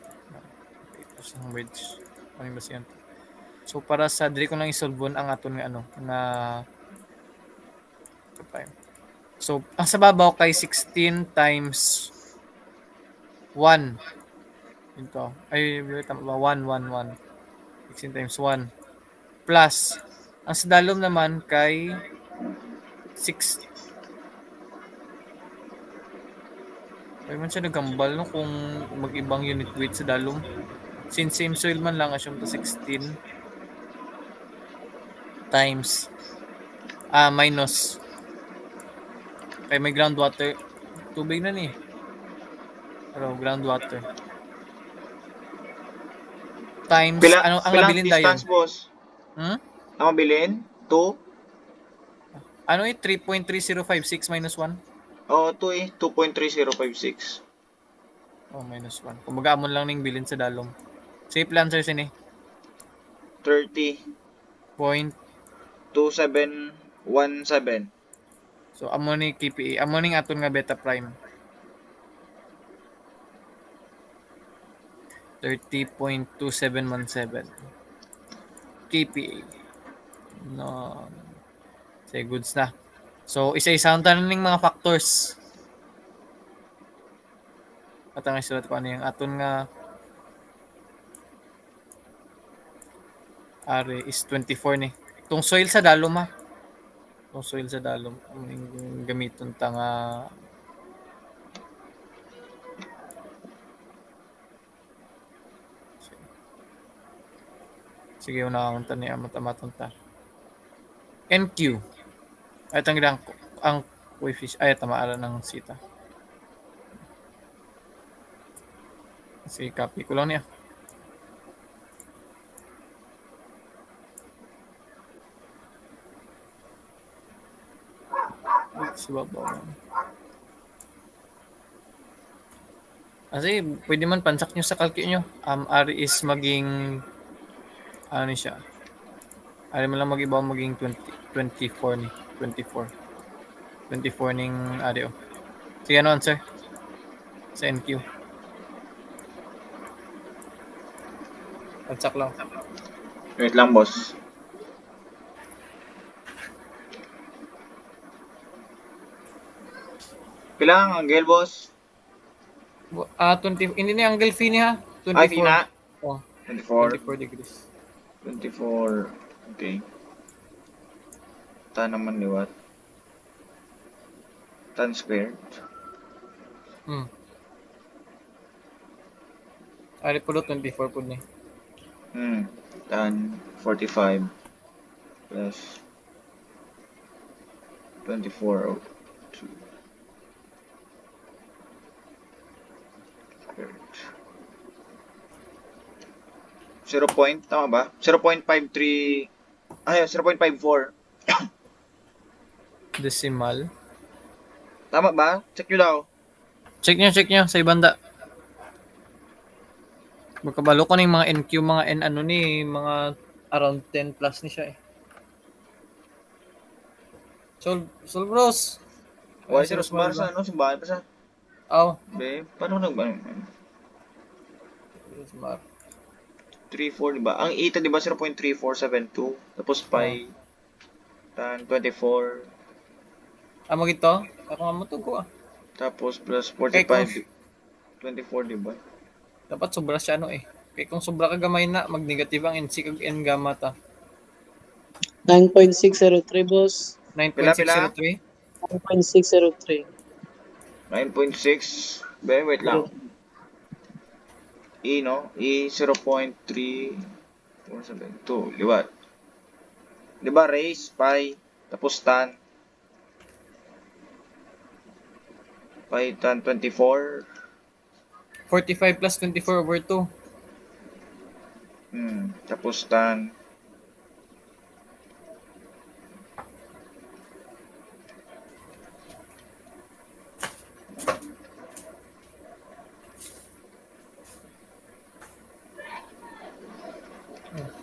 Speaker 1: Create sang wedge. Ano ba siya? So para sa dili ko lang isolve ang aton nga na so ang sa babaw kay 16 times 1. Ito. Ay, tama ba? 1. 16 times 1. Plus, ang sa dalom naman kay 6. Ay man siya nagambal no kung mag-ibang unit weight sa dalom. Since same soil man lang asyong to 16 times minus kay may groundwater tubig na ni. Pero groundwater times ang nabilin dayon.
Speaker 2: Boss? Ang mabilin 2
Speaker 1: 3.3056 minus 1
Speaker 2: Oo, 2 eh. 2.3056.
Speaker 1: Oh, minus 1. Kung mag-aamon lang ning bilin sa dalom. Safe lang, sir, sini.
Speaker 2: 30.2717.
Speaker 1: So, amo ni KPA. Amo ning aton nga beta prime. 30.2717. KPA. No. Say goods na. So, isa-isahan tayo ng mga factors. At ang isulat ko ano yung aton nga are is 24 ni. Itong soil sa dalom ha. Itong soil sa dalom. Ang gamiton ta nga sige, unang ta niya matamaton ta. NQ. Ay tanggilang ang coefficient ay tamaan ng sita. Sige, copy ko lang niya. Kasi pwede man pansak nyo sa calculate nyo. R is maging ano siya. R mo lang mag-ibaw maging 24 ni. 24 ning audio. Sige, ano answer? Sa NQ. Pansak lang.
Speaker 2: Wait lang, boss. Kailangan angle, boss.
Speaker 1: 20, hindi na angle fee niya. 24.
Speaker 2: Ay, fee na?
Speaker 1: Oh,
Speaker 2: 24
Speaker 1: degrees.
Speaker 2: 24. Okay. Tan naman liwat. Tan squared.
Speaker 1: Ari po 24 po ni.
Speaker 2: Tan 45 plus 24 over 2. Squared. 0. Tama ba? 0.53. Ay, 0.54.
Speaker 1: Decimal.
Speaker 2: Tama ba? Check nyo daw.
Speaker 1: Check nyo sa ibanda. Magkabalo ko na yung mga NQ, mga N ano ni, mga around 10 plus ni siya eh. Sol bros.
Speaker 2: Why si Rosmar sa ano? Simbahan pa sa?
Speaker 1: Aw.
Speaker 2: Be, paano nagbahan?
Speaker 1: Rosmar.
Speaker 2: 3.4 diba? Ang eta diba 0.3472 tapos pi tan 24
Speaker 1: Amo gito? Ako nga mo to ko ah.
Speaker 2: tapos plus 45 24 diba?
Speaker 1: Dapat sobra siya ano eh. Kaya kung sobra ka gamay na, mag-negative ang NC kag N gamma ta.
Speaker 3: 9.603 boss.
Speaker 1: 9.603?
Speaker 3: 9.603.
Speaker 2: 9.6 be, wait lang. E no? E 0.3472 liwat. Diba raise pi tapos tan pi tan 24
Speaker 1: 45 plus 24 over 2.
Speaker 2: Tapos tan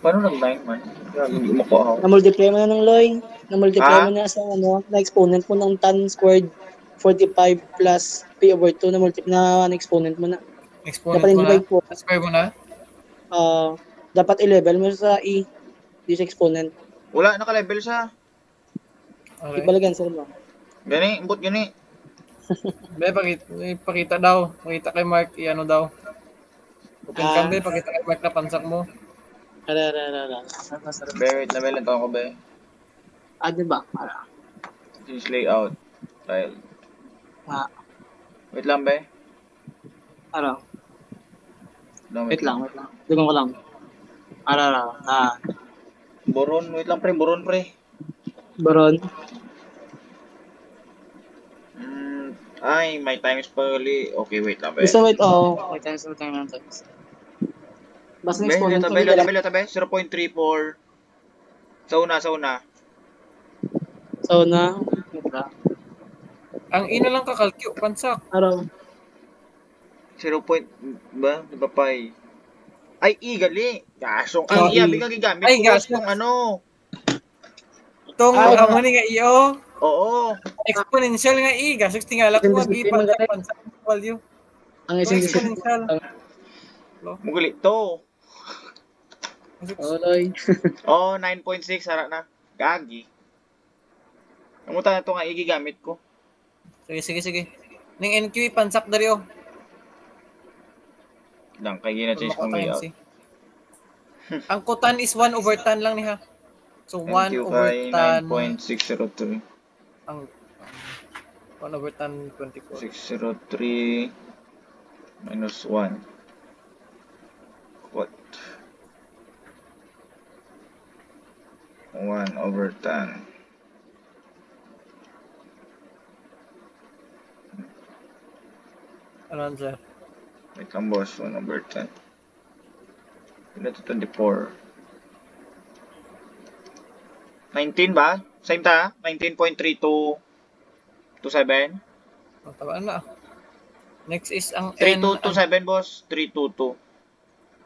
Speaker 2: paano nag-9 man? Hindi mo ko ako.
Speaker 3: Na-multiply mo na ng Loy. Na-multiply mo na sa ano, na-exponent mo ng tan squared 45 plus p over 2 na exponent mo na.
Speaker 1: Exponent
Speaker 3: dapat
Speaker 1: mo na?
Speaker 3: Po.
Speaker 1: Square mo na?
Speaker 3: Dapat i-level mo sa e. Di sa exponent.
Speaker 2: Wala, naka-level siya.
Speaker 1: Okay.
Speaker 3: Ibalagan sa mo.
Speaker 2: Gani, imbot gani.
Speaker 1: Be, pakita daw. Pakita kay Mark, i-ano daw. Open cam, be, pakita kay Mark na pansak mo.
Speaker 3: Ara.
Speaker 2: Be, wait, level lang ko, be.
Speaker 3: Diba?
Speaker 2: This layout. File. Wait lang, be.
Speaker 3: Ano?
Speaker 2: Wait lang.
Speaker 3: Dugan ko lang. Ara.
Speaker 2: Boron, wait lang, pre. Boron. Ay, my time is pali. Okay, wait lang, be.
Speaker 3: Wait. Wait, time lang. Basta
Speaker 2: Be,
Speaker 3: exponent
Speaker 2: tabi. 0.34. Sa una.
Speaker 3: So na, wait lang.
Speaker 1: Ang ina lang kakalkyo, pansak.
Speaker 3: Araw.
Speaker 2: 0 point ba? Di ba pa eh? Ay, gali. Gasong. Ang iyabi ka gigamit
Speaker 1: Ay,
Speaker 2: ko
Speaker 1: gaso.
Speaker 2: yung ano.
Speaker 1: Itong amo ni nga iyo.
Speaker 2: Oo.
Speaker 1: Exponential nga i. Gasok tingala ko mag-i pansak value.
Speaker 3: Ang isang
Speaker 1: exponential.
Speaker 2: Mugali to.
Speaker 3: Oloy.
Speaker 2: Oh, 9.6 harap na. Gagi. Kamuta na ito nga igigamit ko.
Speaker 1: Sige. Ning NQ pansak dari oh.
Speaker 2: Lang kay gina-change kong layout.
Speaker 1: Ang kutan is 1/10 lang niya. So 1/10
Speaker 2: 9.603.
Speaker 1: ang 1/10 24.
Speaker 2: 603 minus 1. What? 1/10.
Speaker 1: Ano sir?
Speaker 2: Wait lang boss, 1/10. Pila to 24. 19 ba? Same ta? 19.3227.
Speaker 1: Oh, tabaan na. Next is ang
Speaker 2: 3227 boss. 322.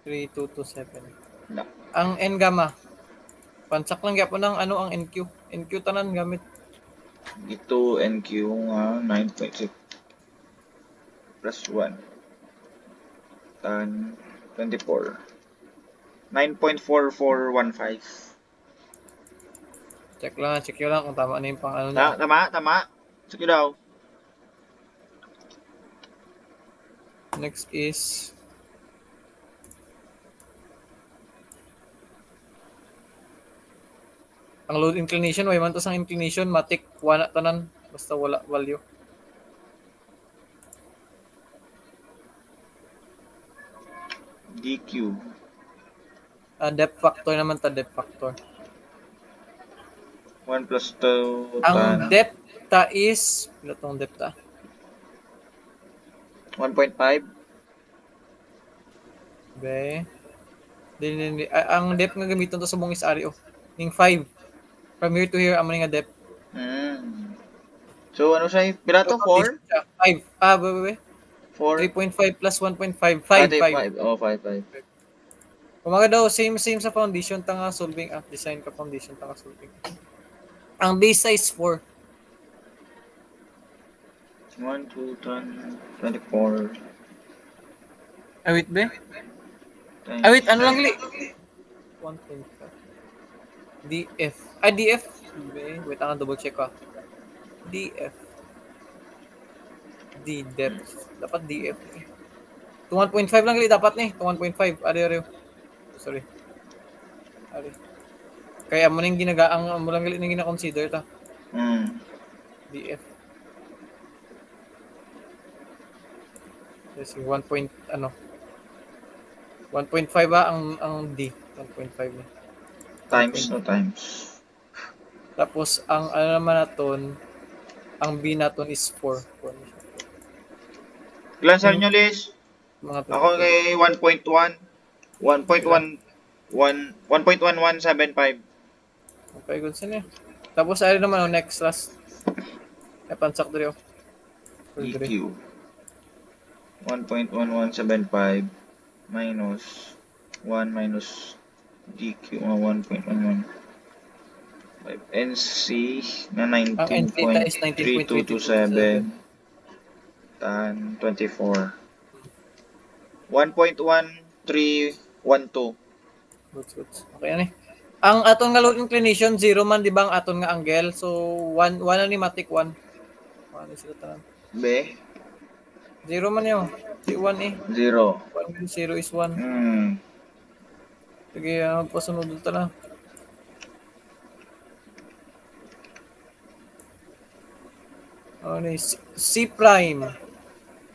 Speaker 1: 3227.
Speaker 2: Na.
Speaker 1: Ang N gamma. Pansak lang gyapon ng ano ang NQ. NQ tanan gamit.
Speaker 2: Dito NQ nga 9.6 plus 1 tan 24 9.4415.
Speaker 1: Check yun lang kung tama na yung pang ano niya.
Speaker 2: Tama. Sige daw.
Speaker 1: Next is ang load inclination, way man to sang inclination, matik wala tanan basta wala value.
Speaker 2: DQ.
Speaker 1: Depth factor naman ta, depth factor.
Speaker 2: 1 plus 2
Speaker 1: Ang depth ta is, ano tong depth ta?
Speaker 2: 1.5.
Speaker 1: Be. Ang depth nga gamiton to sa bungis ari oh. Ning 5. From here to here, amo nga depth.
Speaker 2: So, ano siya? Pirato? 4?
Speaker 1: 5. Bebe.
Speaker 2: 4?
Speaker 1: 3.5 plus 1.5. 5.
Speaker 2: 5. Oh, 5.
Speaker 1: Kumaga daw, same sa foundation, tanga solving. Design ka foundation, tanga solving. Ang base size 4.
Speaker 2: 1, 2, 10, 24.
Speaker 1: Wait, be? Wait, ano lang li? 1.5. DF. DF. Wait, ang double check ko. DF. D depth. Dapat DF. 1.5 lang li dapat ni. 1.5. Ari. Sorry. Ari. Kaya mo nang ginagaang mo lang gali nang gina-consider ta. DF. Yes, 1. 1.5 ba ang D? 1.5 ni.
Speaker 2: Times.
Speaker 1: Tapos ang ano naman naton, ang B naton is 4.
Speaker 2: Ilan sa inyo, Liz? Ako kay 1.1. 1.1175.
Speaker 1: Okay, good sa niya. Tapos ay naman next last. Pansak dito.
Speaker 2: EQ. 1.1175 minus 1 minus DQ 1.11. NC na 19.3227 tan 24. 1.1312.
Speaker 1: Good. Okay ani. Ang aton nga load inclination 0 man di ba ang aton nga angle? So 1 ni matik 1. 1 is sila tanan.
Speaker 2: Be
Speaker 1: 0 man yun. 1 eh.
Speaker 2: 0.
Speaker 1: 0 is 1. Sige, pasunod dito na. Ano ni C prime.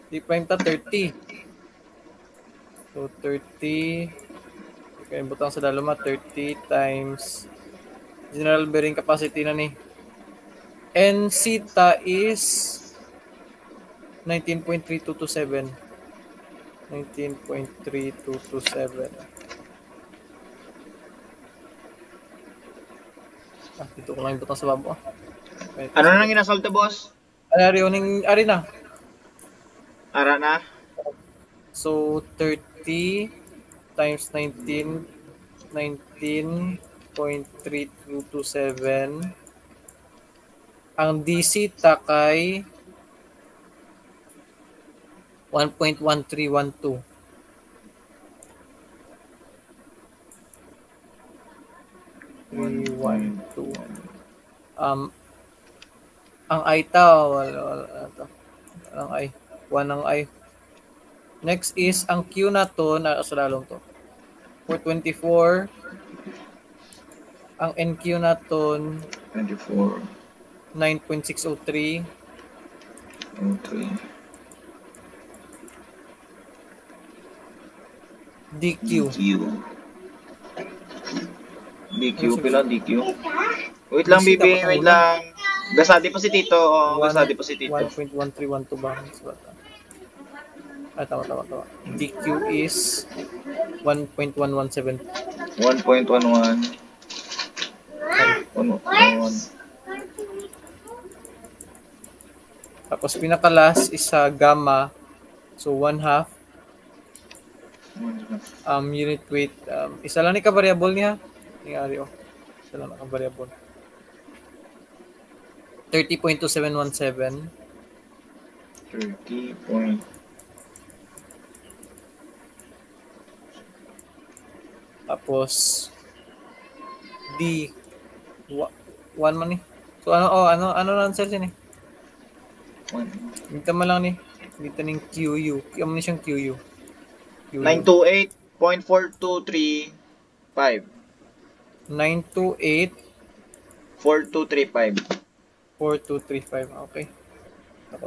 Speaker 1: C prime ta 30. So 30. Okay, butang sa daluma 30 times general bearing capacity na ni. NC ta is 19.3227. 19.3227. Dito ko lang yung butang sa babo.
Speaker 2: Ano na lang ginasolve, boss?
Speaker 1: Ari oning ari na.
Speaker 2: Ara na.
Speaker 1: So 30 times 19.3227. Ang DC takay 1.1312. Ang I wala to. Ang I. 1 ang I. Next is ang Q na to, sa lalong to. 424. Ang NQ na to,
Speaker 2: 24.
Speaker 1: 9.603.
Speaker 2: Okay.
Speaker 1: DQ.
Speaker 2: DQ pila, DQ. Wait lang, Bibi. Wait lang. Gasadi pa si Tito. Gasadi pa si Tito.
Speaker 1: 1.1312 ba? Tama. DQ is 1.117.
Speaker 2: 1.11.
Speaker 1: Tapos pinaka-last is sa gamma. So 1/2. Unit weight. Isa lang ni ka-variable niya. Nangyari Isa lang na ka-variable. 30.2717.
Speaker 2: 30.
Speaker 1: Tapos D 1 man ni. So ano lang sir ni? Dito man lang ni. Dito ning QU. Ano ni siyang QU?
Speaker 2: 928.4235.
Speaker 1: 928.4235.
Speaker 2: 4235.
Speaker 1: Okay.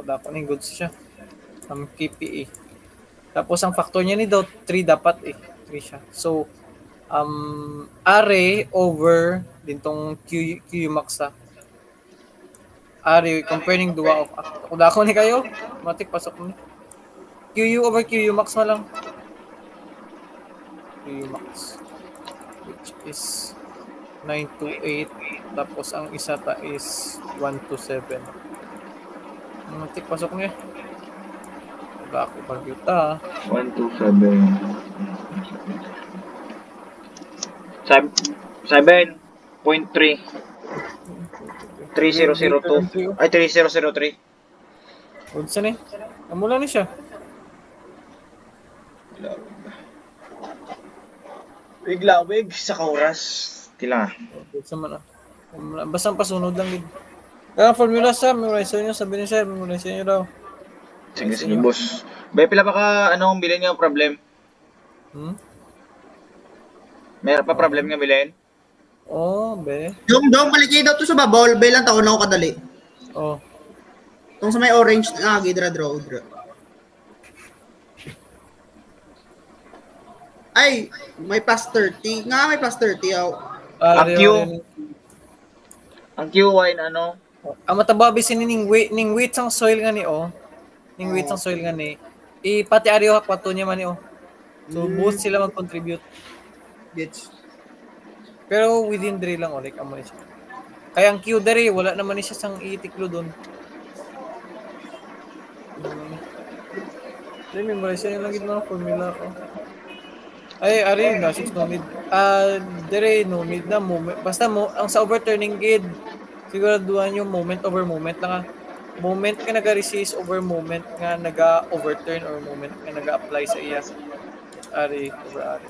Speaker 1: Dako ning goods siya. KPA. Tapos ang factor niya ni daw 3 dapat 3 siya. So array over dintong QU max ta. Array comparing duwa of dako ni kayo. Matik pasok ni. QU over QU max na lang. QU max which is 928 tapos ang isa ta is 127. Matik pasok ni. Dako pagjuta.
Speaker 2: 7.3 3002 ay 3003.
Speaker 1: Unsa ni? Amula ni siya.
Speaker 2: Wig sa kauras. Tila.
Speaker 1: Unsa man basta pasunod lang gid. Kaya formula sa memorize niyo, sabi ni sir, memorize niyo daw.
Speaker 2: Sige, boss. Bay pila pa ka anong bilhin nga problem? Meron pa problem nga bilhin?
Speaker 1: Be.
Speaker 5: Dong, palikay daw to sa babol. Bay lang taon na ako kadali. Itong sa may orange na gidra draw. Ay, may plus 30. Nga, may plus 30.
Speaker 2: Ang Q1, ano?
Speaker 1: Ang matababi ning weight sang soil nga ni Ning weight sang soil nga ni. Pati ariyo hakwato niya man ni So, both sila mag-contribute.
Speaker 5: Gets.
Speaker 1: Pero within dre lang like amo ni siya. Kaya ang Q dre wala naman ni siya sang itiklo doon. Memorize niyo lang gid mga formula Ay, ari na 6 no mid. Dere no mid na moment. Basta ang sa overturning gid siguraduhan yung moment over moment lang. Moment nga naga-resist over moment nga naga-overturn or moment nga naga-apply sa iya. Ari over ari.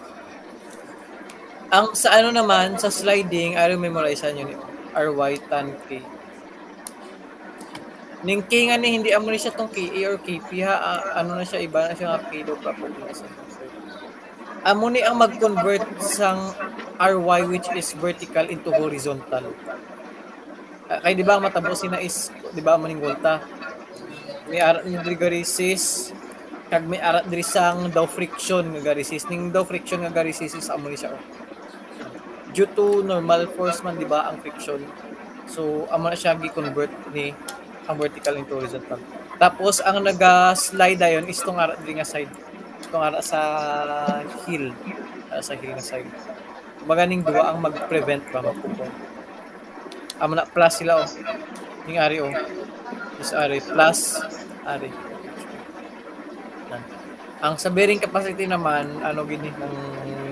Speaker 1: Ang sa ano naman sa sliding, ari memorize niyo ni RY tan K. Ning K nga ni hindi amo ni siya tong KA or KP ha. Ano na siya iba na siya nga K do property na siya. Amo ni ang mag-convert sang RY which is vertical into horizontal. Kay di ba ang matabo sina is di ba maning volta. May arat ni resist kag may arat diri sang daw friction nga resist. Ning daw friction nga resist is amo ni siya. Due to normal force man di ba ang friction. So amo na siya gi-convert ni ang vertical into horizontal. Tapos ang naga-slide ayon is tong arat diri nga side. Itong ara sa hill. Sa hill na side. Kumbaga ning duwa ang mag-prevent ba magpupong. Amo na plus sila Yung ari o. Is ari plus ari. Ang sa bearing capacity naman, ano gini, ng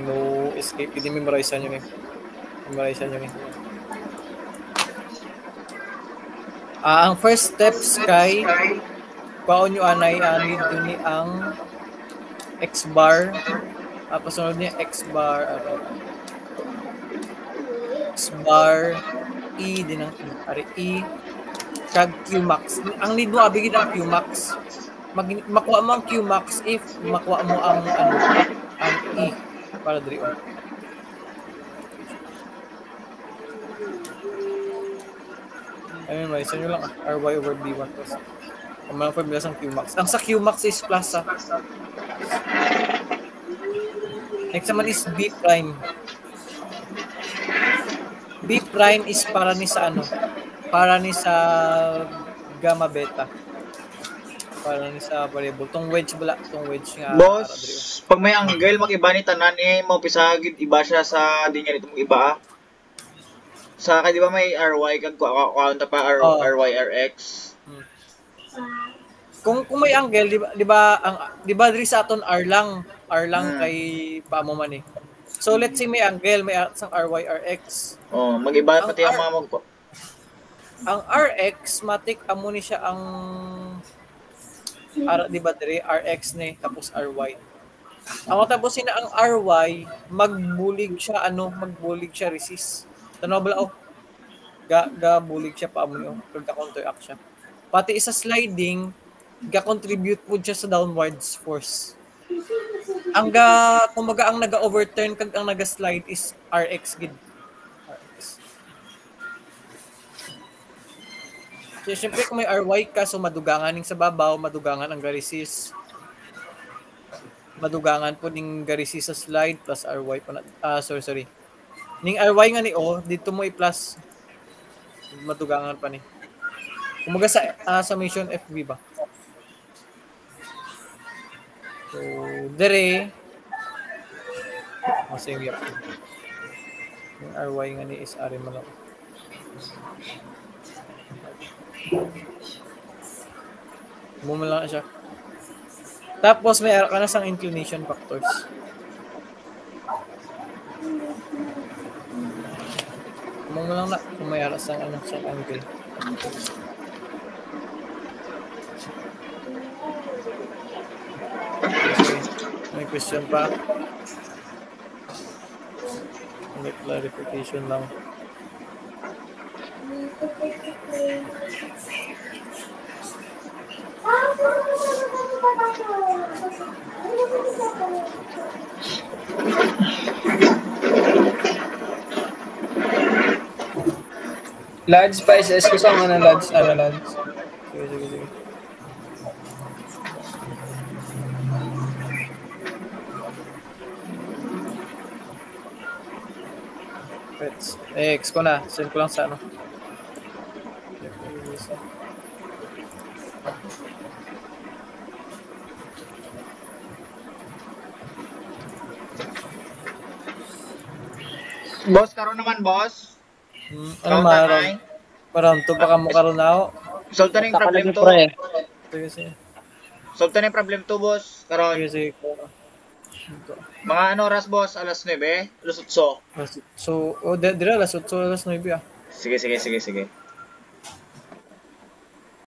Speaker 1: no escape, hindi memorize nyo eh. Memorize nyo eh. Ang first steps kay paon nyo anay, need nyo ni ang X bar, pasunod niya X bar, X bar, E din ang ari E, kag Qmax. Ang need mo abigin ang Qmax. Makuha mo ang Qmax if makuha mo ang ang E para diri on. Ayun, may isa nyo lang RY over B1 plus. Ang mga formula sa Qmax. Ang sa Qmax is plus ha. Next naman is B prime. B prime is para ni sa ano? Para ni sa gamma beta. Para ni sa variable. Tong wedge bala, tong wedge nga.
Speaker 2: Boss, pag may angle, mag-iba ni tanan eh, mo pisagid, iba siya sa, di niya nito mag-iba. Sa akin, di ba may RY, kag kaunta pa RY, RX?
Speaker 1: Kung may angle, di ba diri sa aton R lang kay paamo man eh. So let's say may angle, may isang RY, RX.
Speaker 2: Oh, mag-iba pati ang mga magpo.
Speaker 1: Ang RX, matik amo ni siya ang di ba diri RX ni tapos RY. Ang tapusin na ang RY, magbulig siya resist. Tanaw bala bulig siya pa mo yung pagka-counteract siya. Pati isa sliding, ga-contribute po siya sa downwards force. Kumbaga ang naga-overturn kag ang naga-slide is RX gid. So, syempre kung may RY ka, so madugangan ning sa babaw, madugangan ang ga-resist. Madugangan po ning ga-resist sa slide plus RY pa na. Sorry. Ning RY nga ni dito mo i-plus. Madugangan pa ni. Kumaga sa summation FV ba? So, dere masing yap. Yung RY nga ni is ari mo lang. Mo lang siya. Tapos may ka na sang inclination factors. Mo lang na kung may aras sang sang angle. May question pa? May clarification lang.
Speaker 6: Lads pa SS ko sa mga lads.
Speaker 1: Sige. X ko na. Send ko lang sa ano.
Speaker 2: Boss, karon naman, boss.
Speaker 1: Ano maroon to baka mo karon na ako.
Speaker 2: Solve na yung problem to.
Speaker 1: Sige.
Speaker 2: Solve na yung problem to, boss. Karon.
Speaker 1: Sige.
Speaker 2: Mga ano oras, boss? Alas 9, alas 8.
Speaker 1: So, dira alas 8, alas 9 ah.
Speaker 2: Sige.